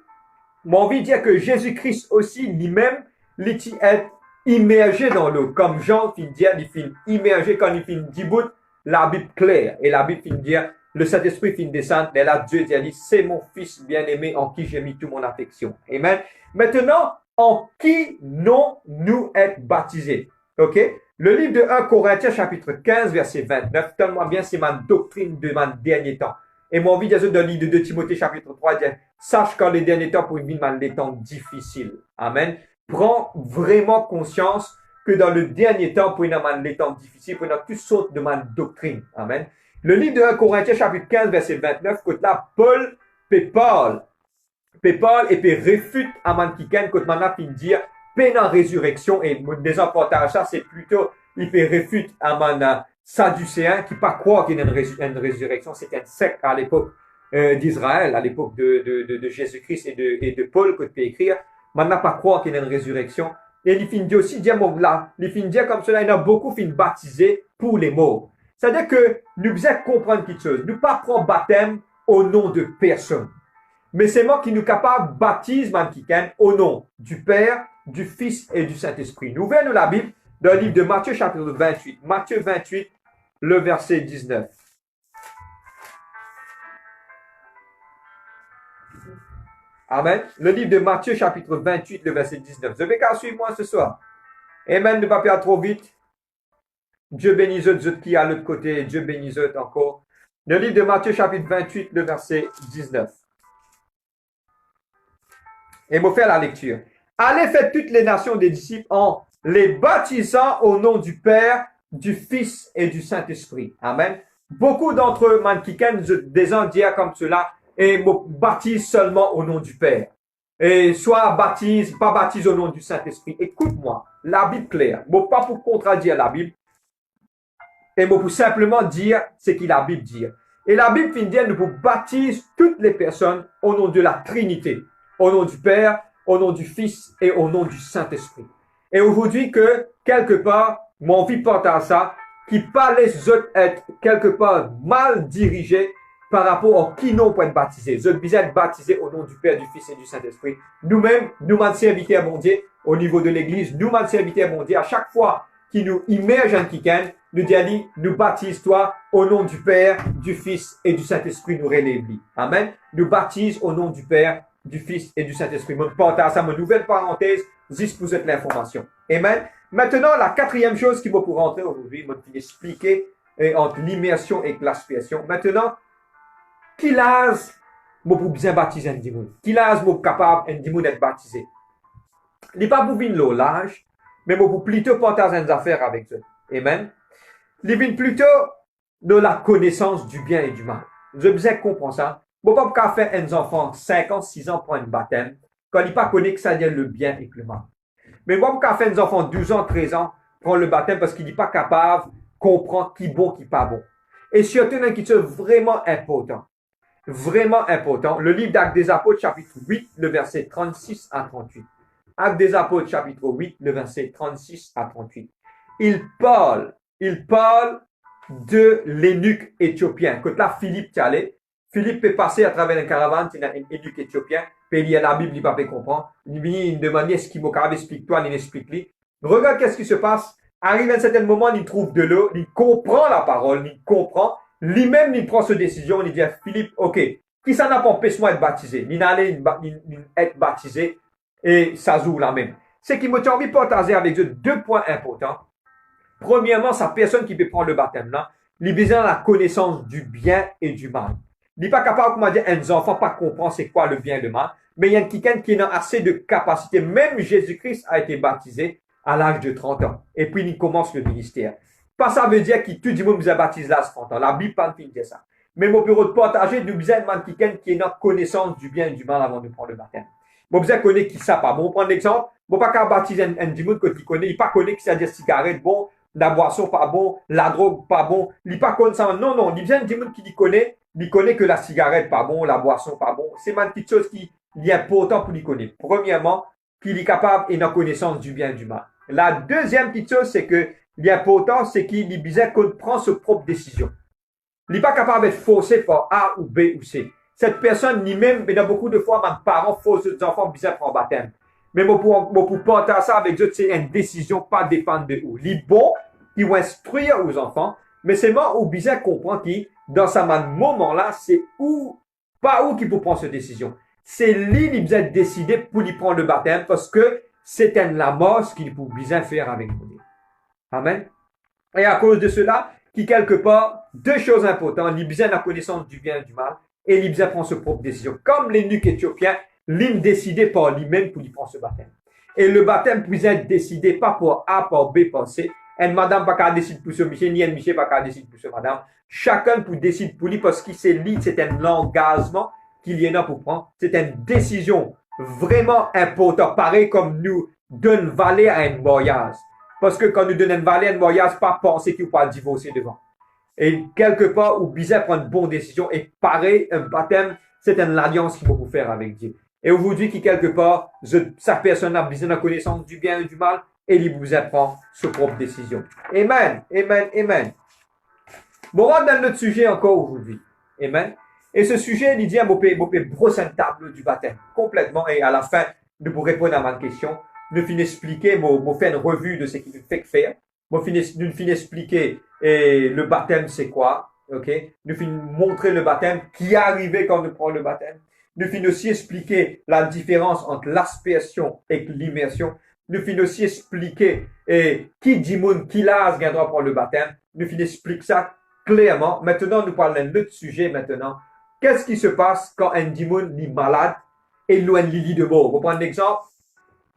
moi envie de dire que Jésus-Christ aussi lui-même, il est immergé dans l'eau. Comme Jean finit dire, il finit immergé quand il finit dibout, la Bible claire. Et la Bible finit dire, le Saint-Esprit finit descendre. Et là, Dieu dit, c'est mon fils bien-aimé en qui j'ai mis toute mon affection. Amen. Maintenant, en qui non nous être baptisés. OK? Le livre de 1 Corinthiens, chapitre 15, verset 29, tellement bien, c'est ma doctrine de mon dernier temps. Et mon envie de dire dans le livre de 2 Timothée, chapitre 3, dit, sache qu'en les derniers temps, pour une vie, les temps difficiles. Amen. Prends vraiment conscience que dans le dernier temps, pour une les temps difficiles, pour une toutes sortes de ma doctrine. Amen. Le livre de 1 Corinthiens, chapitre 15, verset 29, que là, Paul parle et puis réfute à Mankiken, quand maintenant il dire, peine en résurrection, et des emportages, ça, c'est plutôt, il fait réfute à man Sadducéen, qui pas croire qu'il y a une résurrection, c'était un secte à l'époque, d'Israël, à l'époque de Jésus-Christ et de Paul, que tu peux écrire. Maintenant, pas croire qu'il y a une résurrection. Et il finit aussi dire, il finit dire comme cela, il y en a beaucoup qui sont baptisés pour les morts. C'est-à-dire que nous devons comprendre quelque chose. Nous pas prendre baptême au nom de personne. Mais c'est moi qui nous capable de baptiser au nom du Père, du Fils et du Saint-Esprit. Nous venons la Bible dans le livre de Matthieu chapitre 28. Matthieu 28, le verset 19. Amen. Le livre de Matthieu chapitre 28, le verset 19. Je vais qu'à suivre moi ce soir. Amen. Ne pas faire trop vite. Dieu bénisse eux qui à l'autre côté. Dieu bénisse eux encore. Le livre de Matthieu chapitre 28, le verset 19. Et me faire la lecture. Allez faire toutes les nations des disciples en les baptisant au nom du Père, du Fils et du Saint-Esprit. Amen. Beaucoup d'entre eux, des gens disent comme cela, et me baptise seulement au nom du Père. Et soit baptise, pas baptise au nom du Saint-Esprit. Écoute-moi, la Bible claire. Moi, pas pour contredire la Bible. Et moi, pour simplement dire ce que la Bible dit. Et la Bible finit dire, nous vous baptise toutes les personnes au nom de la Trinité. Au nom du Père, au nom du Fils et au nom du Saint-Esprit. Et aujourd'hui que, quelque part, mon vie porte à ça, qui pas les autres être quelque part mal dirigés par rapport à qui nous pour être baptisés. Je besoin être baptisé au nom du Père, du Fils et du Saint-Esprit. Nous-mêmes, nous m'en serviteurs à mon Dieu, au niveau de l'église, nous m'en serviteurs à mon Dieu, à chaque fois qu'il nous immerge en quelqu'un, nous dit, nous baptise toi au nom du Père, du Fils et du Saint-Esprit, nous relève. Amen. Nous baptise au nom du Père, du Fils et du Saint-Esprit. Je partage ça, ma nouvelle parenthèse, juste pour cette l'information. Amen. Maintenant, la quatrième chose qui va pour rentrer aujourd'hui, je vais expliquer entre l'immersion et l'expiation. Maintenant, qui l'âge pour bien baptiser un démon? Qui l'âge pour capable un démon d'être baptisé? Il n'est pas pour venir l'âge, mais pour plutôt partager des affaires avec eux. Amen. Il vient plutôt de la connaissance du bien et du mal. Je besoin comprendre ça. Bon, pas faire un enfant 5 ans, 6 ans pour un baptême, quand il n'est pas connu que ça dit le bien et le mal. Mais moi, quand faire un enfant 12 ans, 13 ans, prendre le baptême parce qu'il n'est pas capable de comprendre qui est bon, qui n'est pas bon. Et surtout, une question vraiment important. Vraiment important. Le livre d'Actes des Apôtres, chapitre 8, le verset 36 à 38. Actes des Apôtres, chapitre 8, le verset 36 à 38. Il parle de l'eunuque éthiopien. Quand là, Philippe est allé, Philippe est passé à travers une caravane, il y a un eunuque éthiopien, puis il y a la Bible, il ne peut pas comprendre. Il demande est-ce qu'il m'a explique-toi, il explique-lui. Regarde qu'est-ce qui se passe. Arrive à un certain moment, il trouve de l'eau, il comprend la parole, il comprend. Lui-même, il prend cette décision, il dit à Philippe, ok, qui ça n'a pas empêché moi d'être baptisé? Il n'allait être baptisé et ça joue la même. C'est qu'il m'a envie de partager avec eux 2 points importants. Premièrement, sa personne qui peut prendre le baptême là, il a besoin de la connaissance du bien et du mal. Il n'est pas capable, comment dire, un enfant pas comprendre c'est quoi le bien et le mal, mais il y a quelqu'un qui a assez de capacité. Même Jésus-Christ a été baptisé à l'âge de 30 ans. Et puis, il commence le ministère. Pas ça veut dire qu'il tout le monde vous a baptisé à 30 ans. La Bible pas de ça. Mais mon bureau de partager, nous besoin de quelqu'un qui a une connaissance du bien et du mal avant de prendre le baptême. Mon besoin de connaître qui ça pas. Bon, on prend l'exemple. Bon, pas qu'à baptiser un démon que tu connais. Il pas connaît que c'est dire cigarette bon, la boisson pas bon, la drogue pas bon. Il pas connaît ça. Non, non. Il besoin un démon qui connaît que la cigarette pas bon, la boisson pas bon. C'est une petite chose qui est important pour lui connaître. Premièrement, qu'il est capable et une connaissance du bien et du mal. La deuxième petite chose, c'est que l'important, c'est qu'il est besoin qu'on prend ses propres décisions. Il n'est pas capable d'être forcé par A ou B ou C. Cette personne, ni même, mais dans beaucoup de fois, mes parents forcent leurs enfants besoin de prendre baptême. Mais pour partager ça avec eux, c'est une décision pas dépendre de où. Les bons, ils vont instruire aux enfants, mais c'est moi où besoin comprendre qui, dans ce moment-là, c'est où, pas où qu'il faut prendre cette décision. C'est lui qui besoin de décider pour lui prendre le baptême parce que c'est un lamos qu'il faut bien faire avec nous. Amen. Et à cause de cela, qui quelque part, 2 choses importantes, il besoin de la connaissance du bien et du mal, et il besoin de prendre ses propres décisions. Comme l'eunuque éthiopien, il décidait par lui-même pour lui prendre ce baptême. Et le baptême peut être décidé pas par A, par B, par C. Une madame pas qu'à décider pour ce monsieur, ni un monsieur pas qu'à décider pour ce madame. Chacun peut décider pour lui parce que c'est un engagement qu'il y en a pour prendre. C'est une décision vraiment importante. Pareil comme nous donne valeur à un mariage. Parce que quand nous donnons une valeur à un mariage, pas penser qu'il ne faut pas divorcer devant. Et quelque part, ou bien prendre une bonne décision. Et pareil, un baptême, c'est une alliance qu'il faut vous faire avec Dieu. Et aujourd'hui, qui quelque part, sa personne a besoin de la connaissance du bien et du mal, et il vous apprend sa propre décision. Amen, amen, amen. Bon, on rentre dans notre sujet encore aujourd'hui. Amen. Et ce sujet, il dit à brosser une table du baptême. Complètement. Et à la fin, de vous répondre à ma question, nous finissons expliquer, nous faire une revue de ce qu'il nous fait faire. Nous finissons expliquer le baptême, c'est quoi. Ok? Nous finissons montrer le baptême, qui est arrivé quand nous prenons le baptême. Nous finissons aussi expliquer la différence entre l'aspersion et l'immersion. Nous finissons aussi expliquer qui dit moun, qui l'âge viendra prendre le baptême. Nous finissons expliquer ça clairement. Maintenant, nous parlons d'un autre sujet maintenant. Qu'est-ce qui se passe quand un démon est malade et il a un lit de mort? On prend un exemple.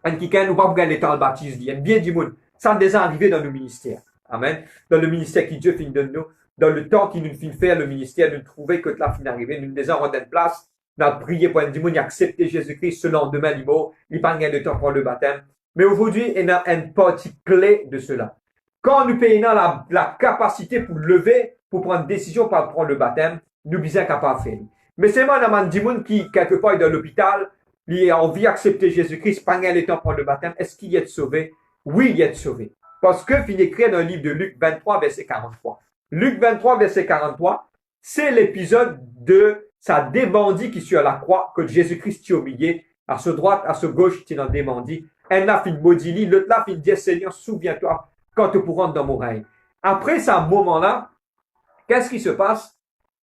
Un quelqu'un, nous va regarder dans le baptême, il y a bien démon. Ça a déjà arrivé dans le ministère. Amen. Dans le ministère qui Dieu finit de nous. Dans le temps qu'il nous finit faire le ministère, nous trouvons que la fin arrivée. Nous déjà rendu en place. Nous avons prié pour un démon, il a accepté Jésus-Christ ce lendemain, il n'a pas gagné de temps pour le baptême. Mais aujourd'hui, il y a une partie clé de cela. Quand nous payons la capacité pour lever, pour prendre une décision pour prendre le baptême, nous sommes capables de faire. Mais c'est moi, un démon qui, quelque part, est dans l'hôpital, il a envie d'accepter Jésus-Christ, pas gagné de temps pour le baptême. Est-ce qu'il est sauvé? Oui, il est sauvé. Parce que, il est écrit dans le livre de Luc 23, verset 43. Luc 23, verset 43, c'est l'épisode de sa démandie qui est sur la croix, que Jésus-Christ est au milieu, à ce droite, à ce gauche, tu dans démandie. Un a fait une maudit, l'autre là fait dire, Seigneur, souviens-toi quand tu pourras dans mon règne. Après ce moment-là, qu'est-ce qui se passe?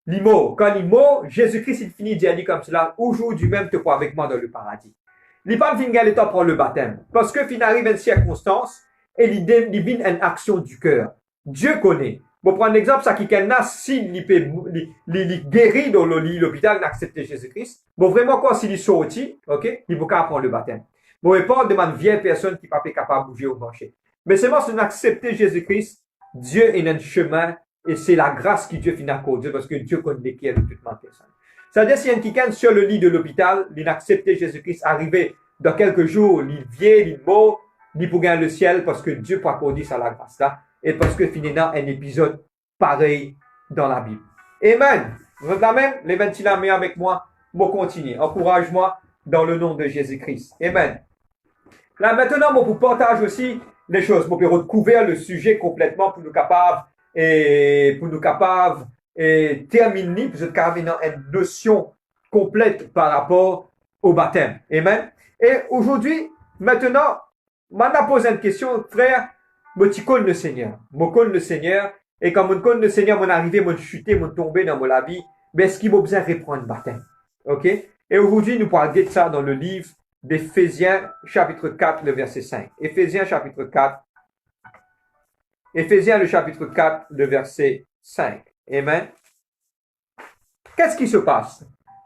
Quand il mort, Jésus-Christ, il finit de dire comme cela, aujourd'hui même, te crois avec moi dans le paradis. Il pas fin le temps pour le baptême. Parce que fin arrive une circonstance, et il vient une action du cœur. Dieu connaît. Pour prendre l'exemple, ça qui a s'il guérit dans l'hôpital, il accepte Jésus-Christ. Bon, vraiment, quoi, s'il est sorti, ok, il peut pas prendre le baptême. Bon, il parle de une vieille personne qui n'est pas capable de bouger ou marcher. Mais seulement si on accepte Jésus-Christ, Dieu est un chemin, et c'est la grâce que Dieu finit à causer, parce que Dieu connaît qui est de toute ma personne. C'est-à-dire, s'il y a un quelqu'un sur le lit de l'hôpital, il a accepté Jésus-Christ, arrivé dans quelques jours, il vient, il mort, il pour gagner le ciel, parce que Dieu peut accorder ça la grâce là, et parce que finalement, un épisode pareil dans la Bible. Amen. Vous êtes là même? Les 20 là, avec moi, moi continuer. Encourage-moi dans le nom de Jésus-Christ. Amen. Là, maintenant, moi, vous partage aussi les choses. Moi, pour recouvrir le sujet complètement pour nous capables et terminer, vous êtes carrément dans une notion complète par rapport au baptême. Amen. Et aujourd'hui, maintenant, m'en a posé une question, frère, moi, tu connais le Seigneur. Moi, connais le Seigneur. Et quand je connais le Seigneur, mon arrivé, mon chuté, mon tombé dans la vie, mais est-ce qu'il m'a besoin de reprendre le baptême? OK? Et aujourd'hui, nous parlons de ça dans le livre d'Éphésiens, chapitre 4, le verset 5. Éphésiens, chapitre 4. Éphésiens, le chapitre 4, le verset 5. Amen. Qu'est-ce qui se passe?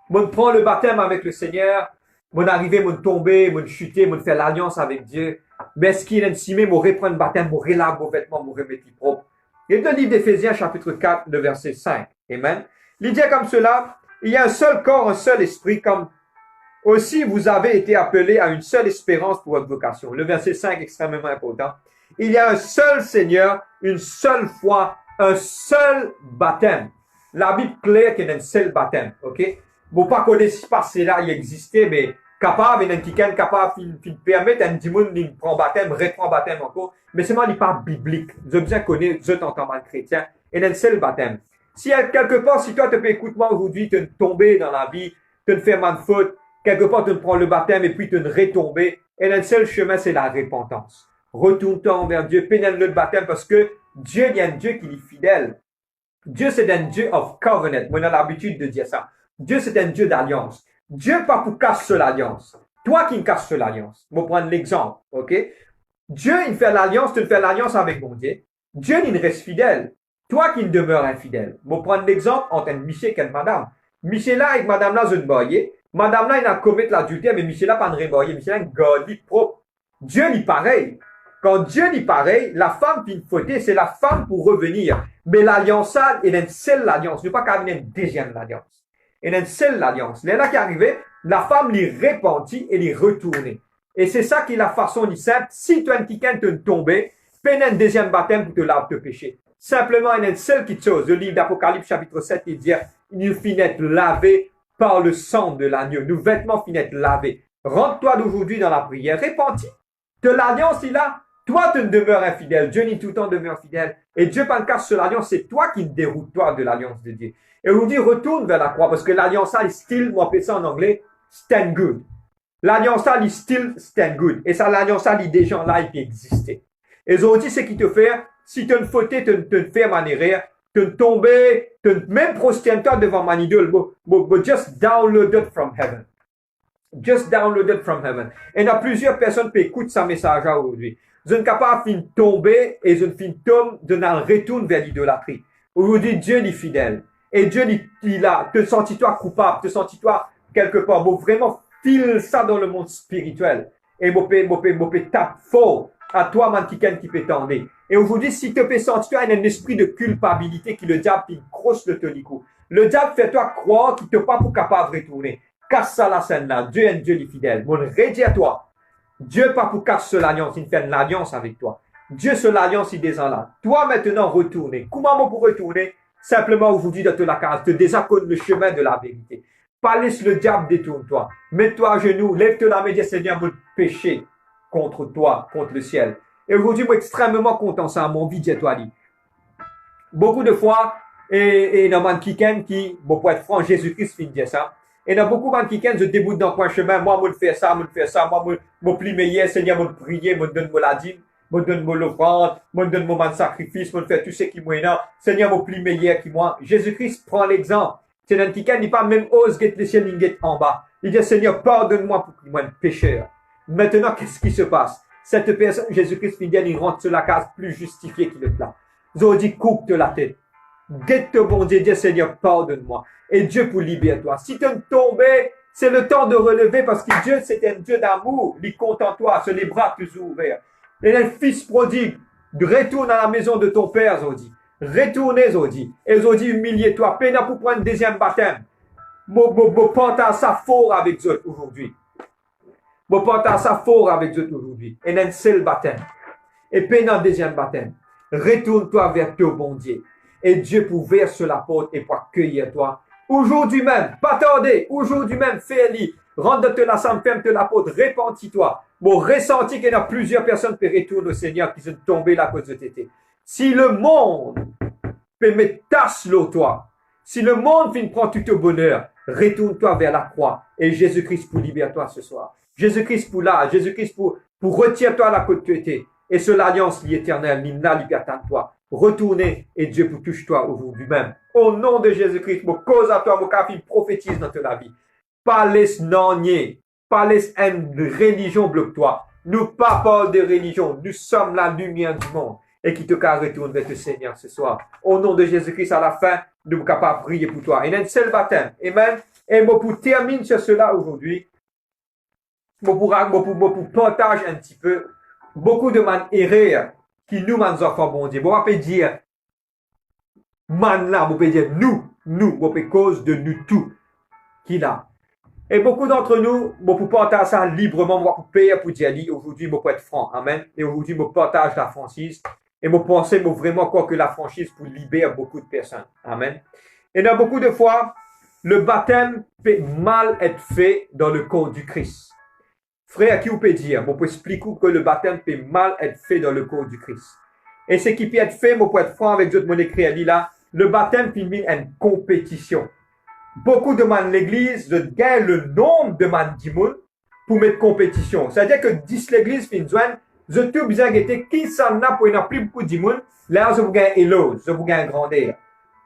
Mon prend le baptême avec le Seigneur, mon arrivé, mon tombé, mon chuté, mon fait l'alliance avec Dieu. Mais est-ce qu'il est insimé, mon reprendre le baptême, mon relave vos vêtements, mon remettre propre? Et dans le livre d'Éphésiens, chapitre 4, le verset 5. Amen. Il dit comme cela, il y a un seul corps, un seul esprit, comme aussi vous avez été appelés à une seule espérance pour votre vocation. Le verset 5 est extrêmement important. Il y a un seul Seigneur, une seule foi, un seul baptême. La Bible claire qu'il y a un seul baptême. OK? Bon, pas connaître ce passé-là, il existait, mais capable, il y a quelqu'un capable de permettre à un démon de prendre baptême, reprendre baptême encore. Mais seulement, il n'est pas biblique. Je besoin connaître, je t'entends mal chrétien. Il y a un seul baptême. Si quelque part, si toi, tu peux écouter moi aujourd'hui, tu es tombé dans la vie, tu te fais mal de faute, quelque part, tu prends le baptême et puis tu es retombé. Et le seul chemin, c'est la repentance. Retourne-toi envers Dieu, pénètre le baptême parce que Dieu, il y a un Dieu qui est fidèle. Dieu, c'est un Dieu of covenant. Moi, on a l'habitude de dire ça. Dieu, c'est un Dieu d'alliance. Dieu, pas pour casser l'alliance. Toi qui casses l'alliance. Je vais prendre l'exemple, ok? Dieu, il fait l'alliance, tu fais l'alliance avec mon Dieu. Dieu, il reste fidèle. Toi qui demeures infidèle. Je vais prendre l'exemple entre Michel et madame. Michel là, avec madame là, je ne boyais. Madame là, il a commis l'adultère, mais Michel là, pas de réboyer. Michel là, God, il propre. Dieu, il est pareil. Quand Dieu est pareil, la femme qui faute, c'est la femme pour revenir. Mais l'alliance, elle est une seule alliance. Il n'y a pas qu'à une deuxième alliance. Elle est une seule alliance. Là qui est arrivé, la femme l'y repentit et l'y retournée. Et c'est ça qui est la façon simple. Si tu as un quelqu'un te tombé, fais un deuxième baptême pour te laver tes péchés. Simplement, il y a une seule petite chose. Le livre d'Apocalypse, chapitre 7, il dit, il finit être lavé par le sang de l'agneau. Nos vêtements finissent être lavés. Rentre-toi d'aujourd'hui dans la prière. Repentis de l'alliance, il a. Toi, tu ne demeures infidèle. Dieu n'est tout le temps demeure fidèle. Et Dieu, pas le cas sur l'alliance, c'est toi qui déroute toi de l'alliance de Dieu. Et aujourd'hui, retourne vers la croix, parce que l'alliance, est still, moi, appelle ça en anglais, stand good. L'alliance, est still stand good. Et ça, l'alliance, il y a des gens là qui existaient. Et aujourd'hui, c'est qui te fait, si tu as une faute, tu te fais manérer, tu tomber, même prosterner devant mon idole, just download it from heaven. Just download it from heaven. Et il y a plusieurs personnes qui écoutent ce message aujourd'hui. Je ne suis pas capable de tomber et je ne suis tomber de retourne vers l'idolâtrie. Aujourd'hui, Dieu est fidèle. Et Dieu, il a, te sentis-toi coupable, te sentis-toi quelque part. Bon, vraiment, file ça dans le monde spirituel. Et tape fort à toi, man, qui peut t'en. Et aujourd'hui, si tu peux sentir, il y a un esprit de culpabilité qui le diable, qui grosse le tonicou. Le diable fait toi croire qu'il te pas pour capable de retourner. Casse ça la scène là. Dieu est un Dieu fidèle. Mon redis à toi. Dieu pas pour casser l'alliance, il fait une alliance avec toi. Dieu sur l'alliance, il descend là. Toi maintenant retourner. Comment pour retourner? Simplement aujourd'hui de te la case, te désaccorder le chemin de la vérité. Pas laisse le diable détourne-toi. Mets-toi à genoux, lève-toi la main, dis Seigneur, mon péché contre toi, contre le ciel. Et aujourd'hui, moi extrêmement content ça, mon vie, dis-toi. Beaucoup de fois, Et dans man qui, bon, pour être franc, Jésus-Christ fin dire ça. Et dans beaucoup de qui je déboute dans le chemin, moi, je fais ça, moi, je plie mes Seigneur, je prie, je donne la dîme, je donne l'offrande, je donne mon sacrifice, je fais tout ce qui est là. Seigneur, je plie mes qui moi. Jésus-Christ prend l'exemple. C'est dans qui il pas même ose get les ciels, il get en bas. Il dit, Seigneur, pardonne-moi pour moi, un pécheur. Maintenant, qu'est-ce qui se passe? Cette personne, Jésus-Christ, il rentre sur la case plus justifiée qu'il est là. Ils dit, coupe de la tête. Guette bon Dieu, dis Seigneur, pardonne-moi. Et Dieu pour libérer toi. Si tu es tombé, c'est le temps de relever parce que Dieu, c'est un Dieu d'amour. Il compte en toi, sur les bras toujours ouverts. Et le fils prodigue, retourne à la maison de ton père, Zodi. Retournez, Zodi. Et Zodi, humilie-toi. Peine pour prendre un deuxième baptême. Mon pantin ça fort avec eux aujourd'hui. Mon pantin ça fort avec eux aujourd'hui. Et un seul baptême. Et peine un deuxième baptême. Retourne-toi vers ton bon Dieu. Et Dieu pour verser la porte et pour accueillir toi. Aujourd'hui même, pas tarder, aujourd'hui même, fais-le. Rentre de la chambre, ferme la porte, répentis-toi. Bon, ressenti qu'il y a plusieurs personnes qui retournent au Seigneur qui sont tombées à cause de tété. Si le monde peut mettre tache sur toi, si le monde finit prendre tout au bonheur, retourne-toi vers la croix et Jésus-Christ pour libérer toi ce soir. Jésus-Christ pour là, Jésus-Christ pour retirer-toi la côte que tu étais. Et sur l'alliance l'éternelle, l'imna libération de toi. Retournez et Dieu pour touche-toi aujourd'hui même. Au nom de Jésus-Christ, mon cause à toi, mon café prophétise dans ta vie. Pas laisse nier, pas laisse une religion bloque-toi. Nous pas parlons de religion, nous sommes la lumière du monde. Et qui te retourne vers le Seigneur ce soir. Au nom de Jésus-Christ, à la fin, nous sommes capables de prier pour toi. Il y a un seul baptême. Amen. Et moi, pour terminer sur cela aujourd'hui, moi, pour partager un petit peu, beaucoup de man erreurs qui nous, man enfants, bon Dieu. Bon, on peut dire, man là, on peut dire nous, on peut cause de nous tout, qui là. Et beaucoup d'entre nous, bon, pour partager ça librement, moi, pour payer pour dire, aujourd'hui, moi, pour être franc. Amen. Et aujourd'hui, moi, partage la franchise. Et moi, penser, moi, vraiment, quoi que la franchise pour libérer beaucoup de personnes. Amen. Et dans beaucoup de fois, le baptême peut mal être fait dans le corps du Christ. Frère, qui vous peut dire, moi, pour expliquer que le baptême peut mal être fait dans le corps du Christ. Et ce qui peut être fait, moi, pour être franc avec d'autres, mon écrit, elle dit là, le baptême peut être une compétition. Beaucoup de man l'église, je gagne le nombre de man d'imoun pour mettre compétition. C'est-à-dire que 10 l'église fin joindre, je tout besoin de qui s'en a pour une plus beaucoup d'imoun, là, je vous gagne éloge, je vous gagne grandeur.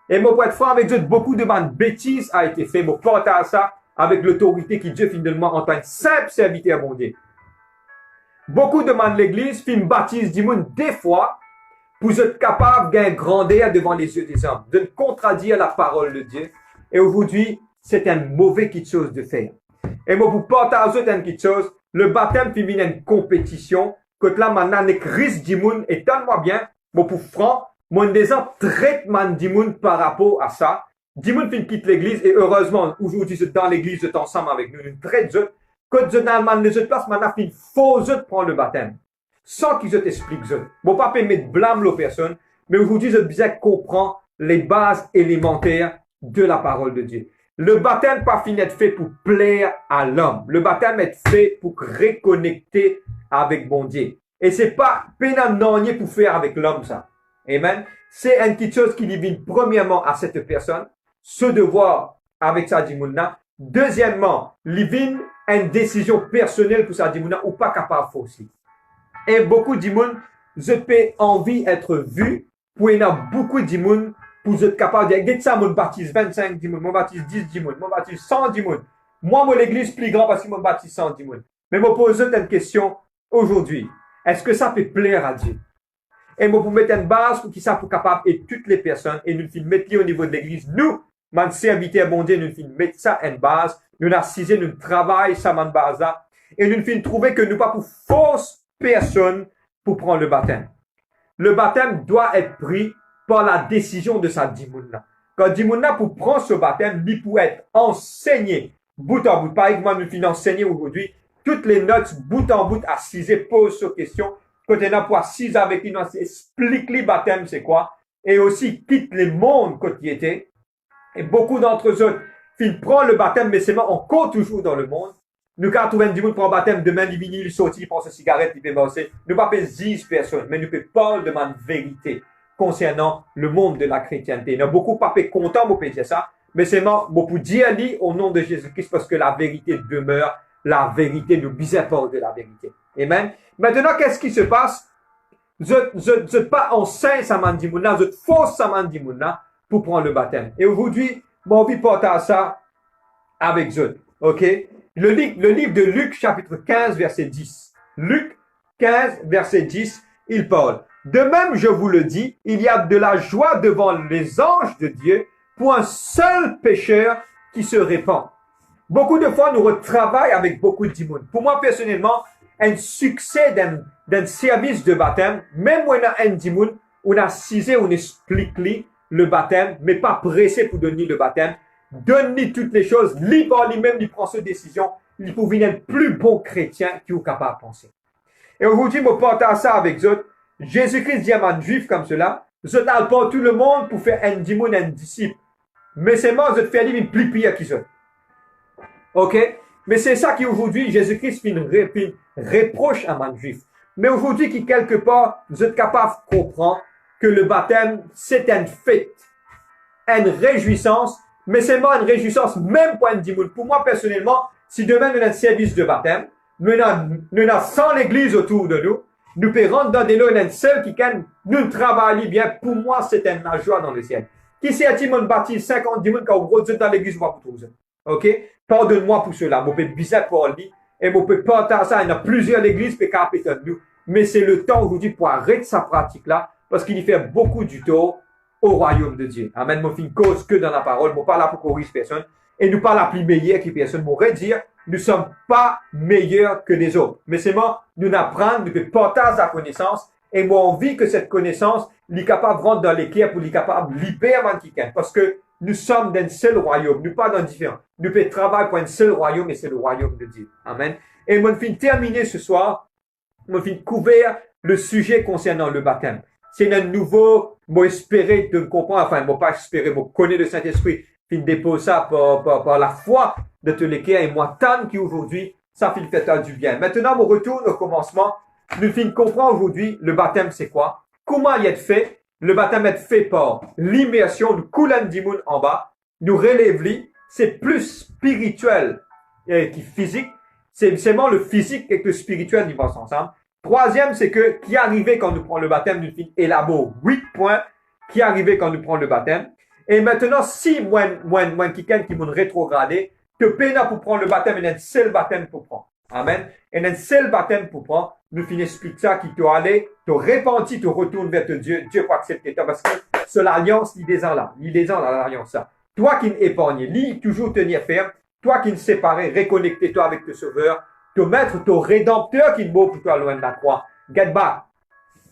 Et moi, pour être franc avec eux, beaucoup de man bêtises a été fait, moi, partage ça avec l'autorité qui Dieu finalement en tant que simple serviteur à mon Dieu. Beaucoup de man l'église fin baptise d'imoun des fois pour être capable de gagner grandeur devant les yeux des hommes, de contradire la parole de Dieu. Et aujourd'hui, c'est une mauvaise petite chose de faire. Et moi, pour partager une petite chose, le baptême fait une compétition, que là, maintenant, les risques d'imoun, et donne-moi bien, moi, pour franc, mon désir traitement d'imoun par rapport à ça. D'imoun fin quitte l'église, et heureusement, aujourd'hui, c'est dans l'église, c'est ensemble avec nous, une traite de que dans les autres places, maintenant, fin faut de prendre le baptême. Sans qu'ils t'expliquent ça. Bon, pas mettre blâme aux personnes, mais aujourd'hui, je bien comprendre les bases élémentaires de la parole de Dieu. Le baptême pas fini d'être fait pour plaire à l'homme. Le baptême est fait pour reconnecter avec bon Dieu. Et c'est pas pénal pour faire avec l'homme ça. Amen. C'est une petite chose qui divine premièrement à cette personne, ce devoir avec sa dimouna. Deuxièmement, divine une décision personnelle pour sa dimouna ou pas capable aussi. Et beaucoup d'imoun, je peux envie être vu pour y en a beaucoup d'imoun pour être capable de dire, ça, mon baptise 25 dimoun, mon baptise 10 dimoun, mon baptise 100 dimoun. Moi, mon église plus grand parce que mon baptise 100 dimoun. Mais je pose une question aujourd'hui. Est-ce que ça peut plaire à Dieu? Et moi, pour mettre une base pour qui ça pour capable et toutes les personnes et nous films mettre au niveau de l'église, nous, man serviteur bon Dieu, nous films mettre ça en base, nous assisons, nous travaillons ça en base là, et nous films trouver que nous pas pour force personne pour prendre le baptême. Le baptême doit être pris par la décision de sa dimouna. Quand dimouna pour prendre ce baptême, il peut être enseigné bout en bout. Par exemple, nous finissons enseigner aujourd'hui toutes les notes bout en bout assises, pose cette question. Quand on a pour assise avec lui, explique le baptême c'est quoi. Et aussi quitte les mondes quand il était. Et beaucoup d'entre eux, ils prennent le baptême, mais c'est encore toujours dans le monde. Nous, quand on dit, pour un baptême, demain, il vinyle, il sortit, il prend sa cigarette, il peut bosser. Nous ne pouvons pas 10 personnes, mais nous ne pouvons pas demander vérité. concernant le monde de la chrétienté. Il y a beaucoup de papés contents, pour dire ça, mais c'est moi, pour dire au nom de Jésus-Christ, parce que la vérité demeure, la vérité nous bizarre pas de la vérité. Amen. Maintenant, qu'est-ce qui se passe? Je pas enceinte ça m'a dit mouna, je force ça m'a dit mouna pour prendre le baptême. Et aujourd'hui, mon envie de porter ça avec eux. OK? Le livre de Luc, chapitre 15, verset 10. Luc 15, verset 10, il parle. De même, je vous le dis, il y a de la joie devant les anges de Dieu pour un seul pécheur qui se répand. Beaucoup de fois, nous retravaillons avec beaucoup de monde. Pour moi, personnellement, un succès d'un service de baptême, même when on a un dimoun, on a cisé, on explique le baptême, mais pas pressé pour donner le baptême. Donne-lui toutes les choses, lui par lui-même, il prend ses décisions, il peut devenir un plus bon chrétien qui est capable de penser. Et aujourd'hui, je partage ça avec eux. Jésus-Christ dit à un juif comme cela, je n'ai pas tout le monde pour faire un dimoun, un disciple. Mais c'est moi, je te fais une plus pire qu'ils ont. OK? Mais c'est ça qui aujourd'hui, Jésus-Christ fait reproche à un juif. Mais aujourd'hui, qui quelque part, vous êtes capable de comprendre que le baptême, c'est une fête, une réjouissance, mais c'est pas une réjouissance même pour un dimoun. Pour moi, personnellement, si demain nous avons un service de baptême, nous avons 100 l'église autour de nous, nous pouvons rentrer dans des lots, une seule qui nous travaillons bien. Pour moi, c'est une joie dans le ciel. Qui c'est un dimoun baptise 50 dimoun quand vous êtes dans l'église, vous va vous trouver. OK? Pardonne-moi pour cela. Je peux bizarre pour lui. Et je peux partager ça. Il y a plusieurs églises qui sont nous. Mais c'est le temps aujourd'hui pour arrêter sa pratique-là. Parce qu'il y fait beaucoup du tort au royaume de Dieu. Amen. Je fais une cause que dans la parole. Je ne parle pas pour corriger personne. Et nous parlons la plus meilleure qui personne. Je dire, nous ne sommes pas meilleurs que les autres. Mais c'est moi, nous apprenons, nous partager la connaissance. Et moi, envie que cette connaissance, est capable de rentrer dans l'équerre pour être capable de libérer quelqu'un. Parce que nous sommes d'un seul royaume, nous pas dans différents. Nous pouvons travailler pour un seul royaume et c'est le royaume de Dieu. Amen. Et moi, je vais terminer ce soir, je vais couvrir le sujet concernant le baptême. C'est un nouveau, moi espérer de comprendre, enfin, moi pas espérer, moi connaître le Saint-Esprit, je vais déposer ça par la foi de te l'équerre et moi tant qu'aujourd'hui, ça fait du bien. Maintenant, on retourne au commencement. Nous finissons comprendre aujourd'hui le baptême c'est quoi, comment il est fait. Le baptême est fait par l'immersion, nous coulons d'imoun en bas, nous relève-lui, c'est plus spirituel que physique, c'est seulement le physique et le spirituel qui vont ensemble. Troisième, c'est que, qui est arrivé quand nous prenons le baptême, nous élabore 8 points, qui est arrivé quand nous prenons le baptême. Et maintenant, si moi, quelqu'un qui m'a rétrogradé, te peine pour prendre le baptême, il y a un seul baptême pour prendre. Amen. Et un seul baptême pour prendre, nous finissons expliquer ça, qui t'a allé, te repenti, te retourne vers Dieu, Dieu peut accepter toi, parce que c'est l'alliance, il descend là, l'alliance là. Toi qui n'épargnes, toujours tenir ferme, toi qui ne séparais, reconnecter-toi avec ton sauveur, te mettre ton rédempteur qui ne mord pour toi loin de la croix. Get back.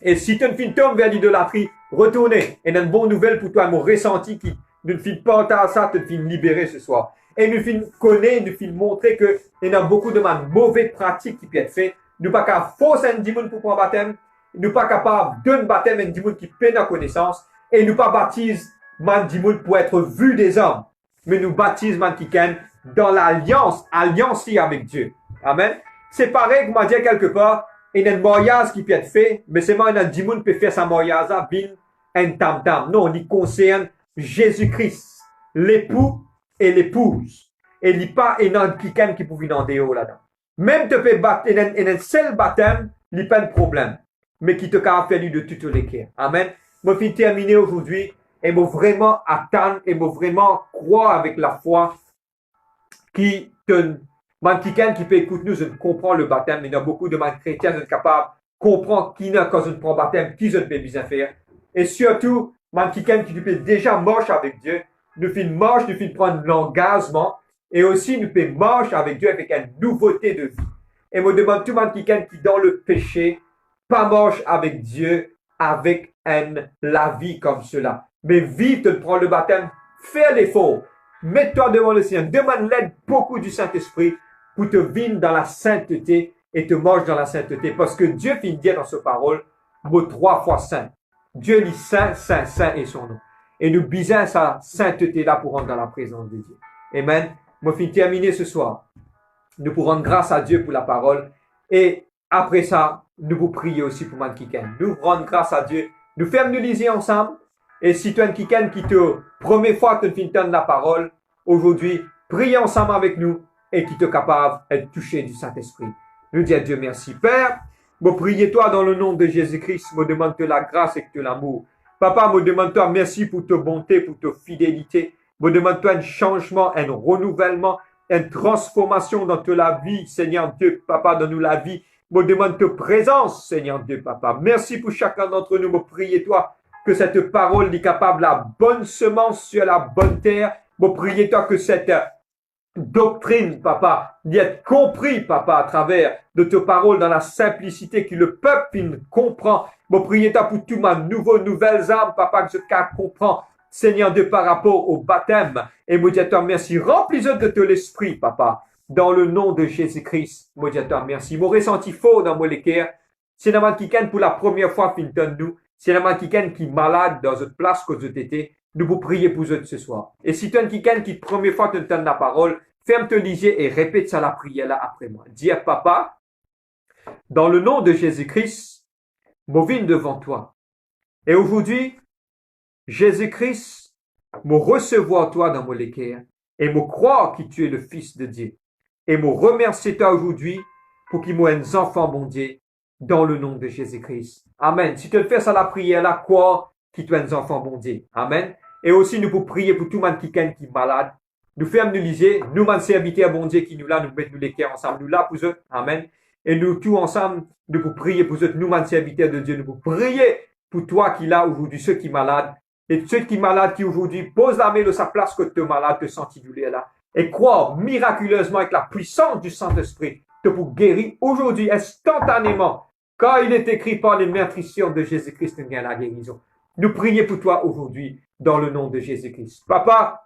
Et si tu ne finis pas vers l'idolâtrie, retournez. Et une bonne nouvelle pour toi, mon ressenti qui ne finis pas à ça, te finis libérer ce soir. Et nous finis connaître, nous finis montrer que il y a beaucoup de mauvaises pratiques qui peuvent être faites. Nous pas qu'à forcer un dimoun pour prendre baptême. Nous pas capable d'un baptême un dimoun qui peine la connaissance. Et nous pas baptise man dimoun pour être vu des hommes. Mais nous baptise man qui dans l'alliance, alliance avec Dieu. Amen. C'est pareil que m'a dit quelque part, il y a un mariage qui peut être fait, mais c'est moi un dimoun peut faire sa mariage à bin un tam-tam. Non, il concerne Jésus-Christ, l'époux et l'épouse. Et il n'y a pas un quelqu'un qui peut venir en déo là-dedans. Même te fait battre, il y a un seul baptême, il n'y a pas de problème. Mais qui te caractérise de toutes les cas. Amen. Moi, je vais terminer aujourd'hui et moi vraiment attendre et moi vraiment croire avec la foi qui te, quelqu'un qui peut écouter nous, je comprends le baptême, mais il y a beaucoup de chrétiens qui sont capables de comprendre qui n'a quand je prends baptême, qui je peux bien faire. Et surtout, quelqu'un qui peut déjà marcher avec Dieu, nous fait marche, nous fait prendre l'engagement, et aussi nous peut marcher avec Dieu avec une nouveauté de vie. Et me demande tout le monde quelqu'un qui dans le péché, pas marche avec Dieu, avec la vie comme cela. Mais vivre, te prendre le baptême, faire l'effort, mets-toi devant le Seigneur, demande l'aide beaucoup du Saint-Esprit pour te vivre dans la sainteté et te marche dans la sainteté. Parce que Dieu finit dire dans sa parole, mot 3 fois saint. Dieu dit saint, saint, saint est son nom. Et nous bisons sa sainteté là pour rentrer dans la présence de Dieu. Amen. Moi, je finis terminer ce soir. Nous pourrons rendre grâce à Dieu pour la parole. Et après ça, nous vous prions aussi pour Mankiken. Nous rendons grâce à Dieu. Nous fermes nous liser ensemble. Et si tu as quelqu'un qui te, première fois que tu entends la parole, aujourd'hui, prie ensemble avec nous et qui te capable d'être touché du Saint-Esprit. Nous disons à Dieu merci. Père, me priez toi dans le nom de Jésus-Christ, me demande-toi la grâce et de l'amour. Papa, me demande-toi merci pour ta bonté, pour ta fidélité. Me demande-toi un changement, un renouvellement, une transformation dans toute la vie, Seigneur Dieu, Papa, dans nous la vie. Me demande ta présence, Seigneur Dieu, Papa. Merci pour chacun d'entre nous. Me priez toi que cette parole est capable, la bonne semence sur la bonne terre. Me priez toi que cette doctrine, Papa, d'être compris, Papa, à travers de tes paroles dans la simplicité que le peuple comprend. Me priez toi pour tout ma nouvelles âmes, Papa, que je comprends. Seigneur Dieu, par rapport au baptême, et me dis à toi merci, remplis-le de ton esprit, Papa, dans le nom de Jésus-Christ, me dis à toi merci. Mon ressenti faux dans mon cœur, c'est la qui pour la première fois finit nous, c'est la qui est malade dans une place que je t'étais, nous vous prier pour eux ce soir. Et si tu es quelqu'un qui première fois te donne la parole, ferme te liser et répète ça la prière là après moi. Dis à Papa, dans le nom de Jésus-Christ, je viens devant toi. Et aujourd'hui, Jésus-Christ me recevoir toi dans mon cœur et me croire que tu es le Fils de Dieu. Et me remercier toi aujourd'hui pour qu'il m'ait un enfant bon Dieu dans le nom de Jésus-Christ. Amen. Si tu le fais ça la prière là, crois que tu es un enfant bon Dieu. Amen. Et aussi nous pour prier pour tout le monde qui est malade. Nous faisons nous liser, nous man serviteurs bon Dieu qui nous là, nous mettons nous les cœurs ensemble, nous là pour eux. Amen. Et nous tous ensemble, nous pour prier pour eux, nous man serviteurs de Dieu, nous pour prier pour toi qui là aujourd'hui, ceux qui sont malades. Et ceux qui sont malades, qui aujourd'hui posent la main de sa place que tu es malade, te sentis douleur là. Et crois miraculeusement avec la puissance du Saint-Esprit, te pour guérir aujourd'hui, instantanément. Quand il est écrit par les meurtrissures de Jésus-Christ, nous gagnons la guérison. Nous prions pour toi aujourd'hui, dans le nom de Jésus-Christ. Papa,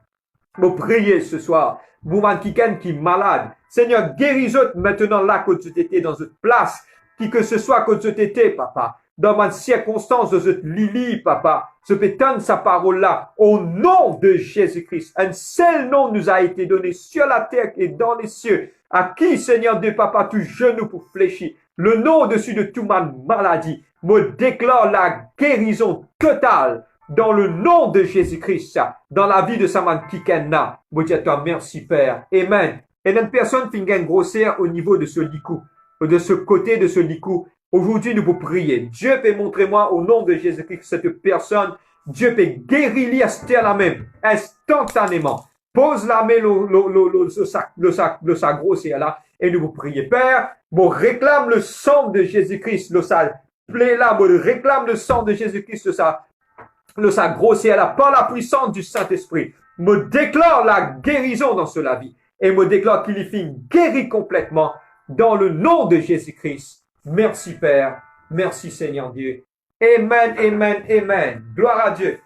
nous prions ce soir, pour man qui est malade. Seigneur, guéris-eux maintenant là que tu étais dans une place, qui que ce soit que tu étais, Papa. Dans ma circonstance de cette Lily, Papa, je peux tendre sa parole-là au nom de Jésus-Christ. Un seul nom nous a été donné sur la terre et dans les cieux. À qui, Seigneur Dieu, Papa, tu genou pour fléchir. Le nom au-dessus de toute ma maladie me déclare la guérison totale dans le nom de Jésus-Christ, dans la vie de Saman Kikena. Je dis à toi, merci Père. Amen. Et une personne qui a une grossière au niveau de ce licou, de ce côté de ce licou. Aujourd'hui, nous vous prions. Dieu peut montrer moi au nom de Jésus-Christ cette personne. Dieu peut guérir la même instantanément. Pose la main le sa grossière là et nous vous prions. Père, je réclame le sang de Jésus-Christ, le sa plaie là, je réclame le sang de Jésus-Christ, le sa grossière là, par la puissance du Saint-Esprit. Me déclare la guérison dans cela vie et me déclare qu'il est fini guéri complètement dans le nom de Jésus-Christ. Merci Père, merci Seigneur Dieu. Amen, amen, amen. Gloire à Dieu.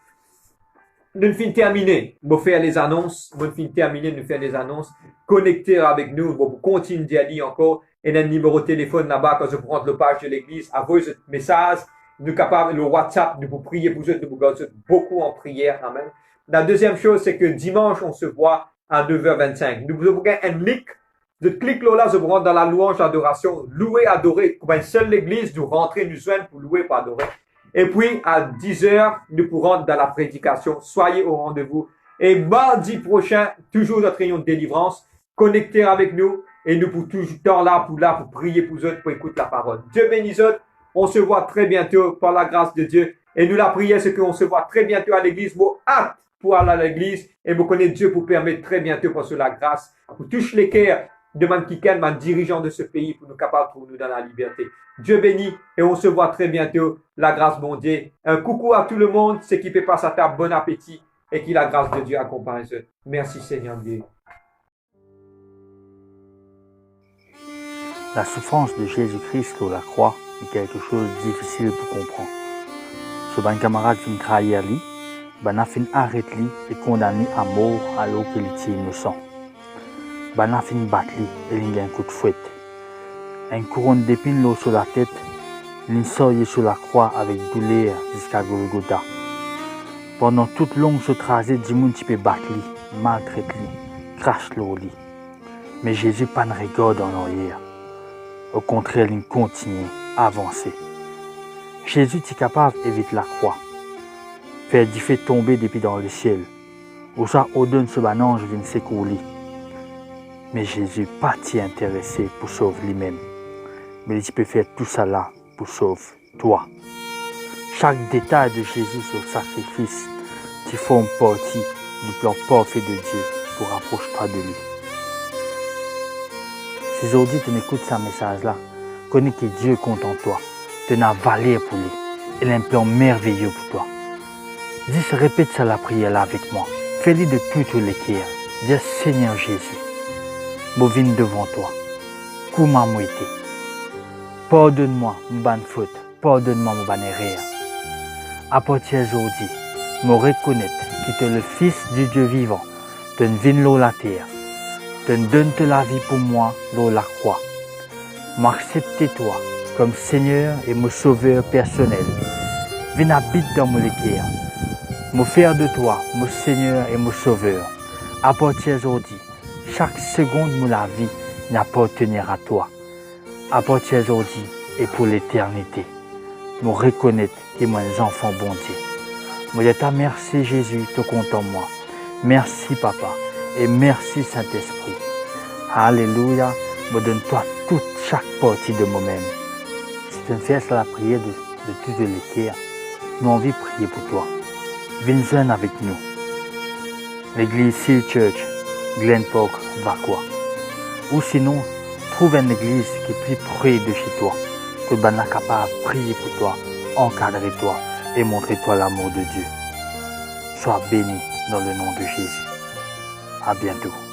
Nous finissons terminer. Nous faire les annonces. Nous finissons terminer, nous faire les annonces. Connectez avec nous. Nous continuons d'y aller encore. Et un numéro de téléphone là-bas quand je prends le page de l'église. Envoyez ce message. Nous capables, le WhatsApp, nous vous prier pour vous, nous vous gardons beaucoup en prière. Amen. La deuxième chose, c'est que dimanche, on se voit à 9h25. Nous vous avons un link. Je clique là, je vous rentre dans la louange, l'adoration, louer, adorer. Comme une seule l'église, nous rentrer, nous joindre pour louer, pour adorer. Et puis, à 10h, nous pourrons dans la prédication. Soyez au rendez-vous. Et mardi prochain, toujours notre réunion de délivrance. Connectez avec nous. Et nous pour toujours temps là pour prier pour eux, pour écouter la parole. Dieu bénisse eux. On se voit très bientôt par la grâce de Dieu. Et nous la prière, c'est qu'on se voit très bientôt à l'église. Moi, hâte pour aller à l'église. Et vous connaissez Dieu pour permettre très bientôt pour la grâce. Pour toucher les cœurs de Mankiken, man dirigeant de ce pays, pour nous capables de trouver nous dans la liberté. Dieu bénit et on se voit très bientôt. La grâce bon Dieu. Un coucou à tout le monde, ceux qui préparent sa table, bon appétit et que la grâce de Dieu accompagne eux. Merci Seigneur Dieu. La souffrance de Jésus-Christ sur la croix est quelque chose de difficile pour comprendre. Ce bon camarade qui trahit lui, ben a fin arrêté lui et condamné à mort alors qu'il était innocent. Ben a fin battu lui et il a un coup de fouette. Un couronne d'épines l'eau sur la tête, il sort sur la croix avec douleur jusqu'à Golgotha. Pendant toute longue ce trajet, Dimoun peut battre lui, maltraite lui, crache l'eau lui. Mais Jésus pas ne regarde en arrière. Au contraire, il continue à avancer. Jésus, tu es capable d'éviter la croix. Faire du fait tomber depuis dans le ciel. Ou ça, au donne ce ange vient secourir. Mais Jésus pas t'y intéressé pour sauver lui-même. Mais il peut faire tout ça là pour sauver toi. Chaque détail de Jésus sur le sacrifice, tu formes partie du plan parfait de Dieu pour rapprocher toi de lui. Si aujourd'hui tu écoutes ce message-là, connais que Dieu est content de toi, tu as valeur pour lui, il a un plan merveilleux pour toi. Dis, répète ça la prière là avec moi, fais-le de tout le cœur. Dis, Seigneur Jésus, je viens devant toi, comment moi été. Pardonne-moi mon bonne faute, pardonne-moi mon bonne erreur. À partir d'aujourd'hui, je reconnais que tu es le Fils du Dieu vivant, tu viens sur la terre, tu donnes la vie pour moi sur la croix. M'accepte toi comme Seigneur et mon Sauveur personnel. Viens habiter dans mon cœur. Me faire de toi mon Seigneur et mon Sauveur. À partir d'aujourd'hui, chaque seconde de la vie n'appartiendra à toi. À partir d'aujourd'hui et pour l'éternité, je reconnais que moi un enfant bon Dieu. Je te remercie Jésus, tu es content de moi. Merci Papa et merci Saint-Esprit. Alléluia, je donne toi toute chaque partie de moi-même. Si tu me fais la prière de tout le cœur, nous avons envie de prier pour toi. Viens joindre avec nous. L'église Seal Church, Glen Park, Vacois. Ou sinon, trouve une église qui est plus près de chez toi, que tu es capable de prier pour toi, encadrer toi et montrer toi l'amour de Dieu. Sois béni dans le nom de Jésus. À bientôt.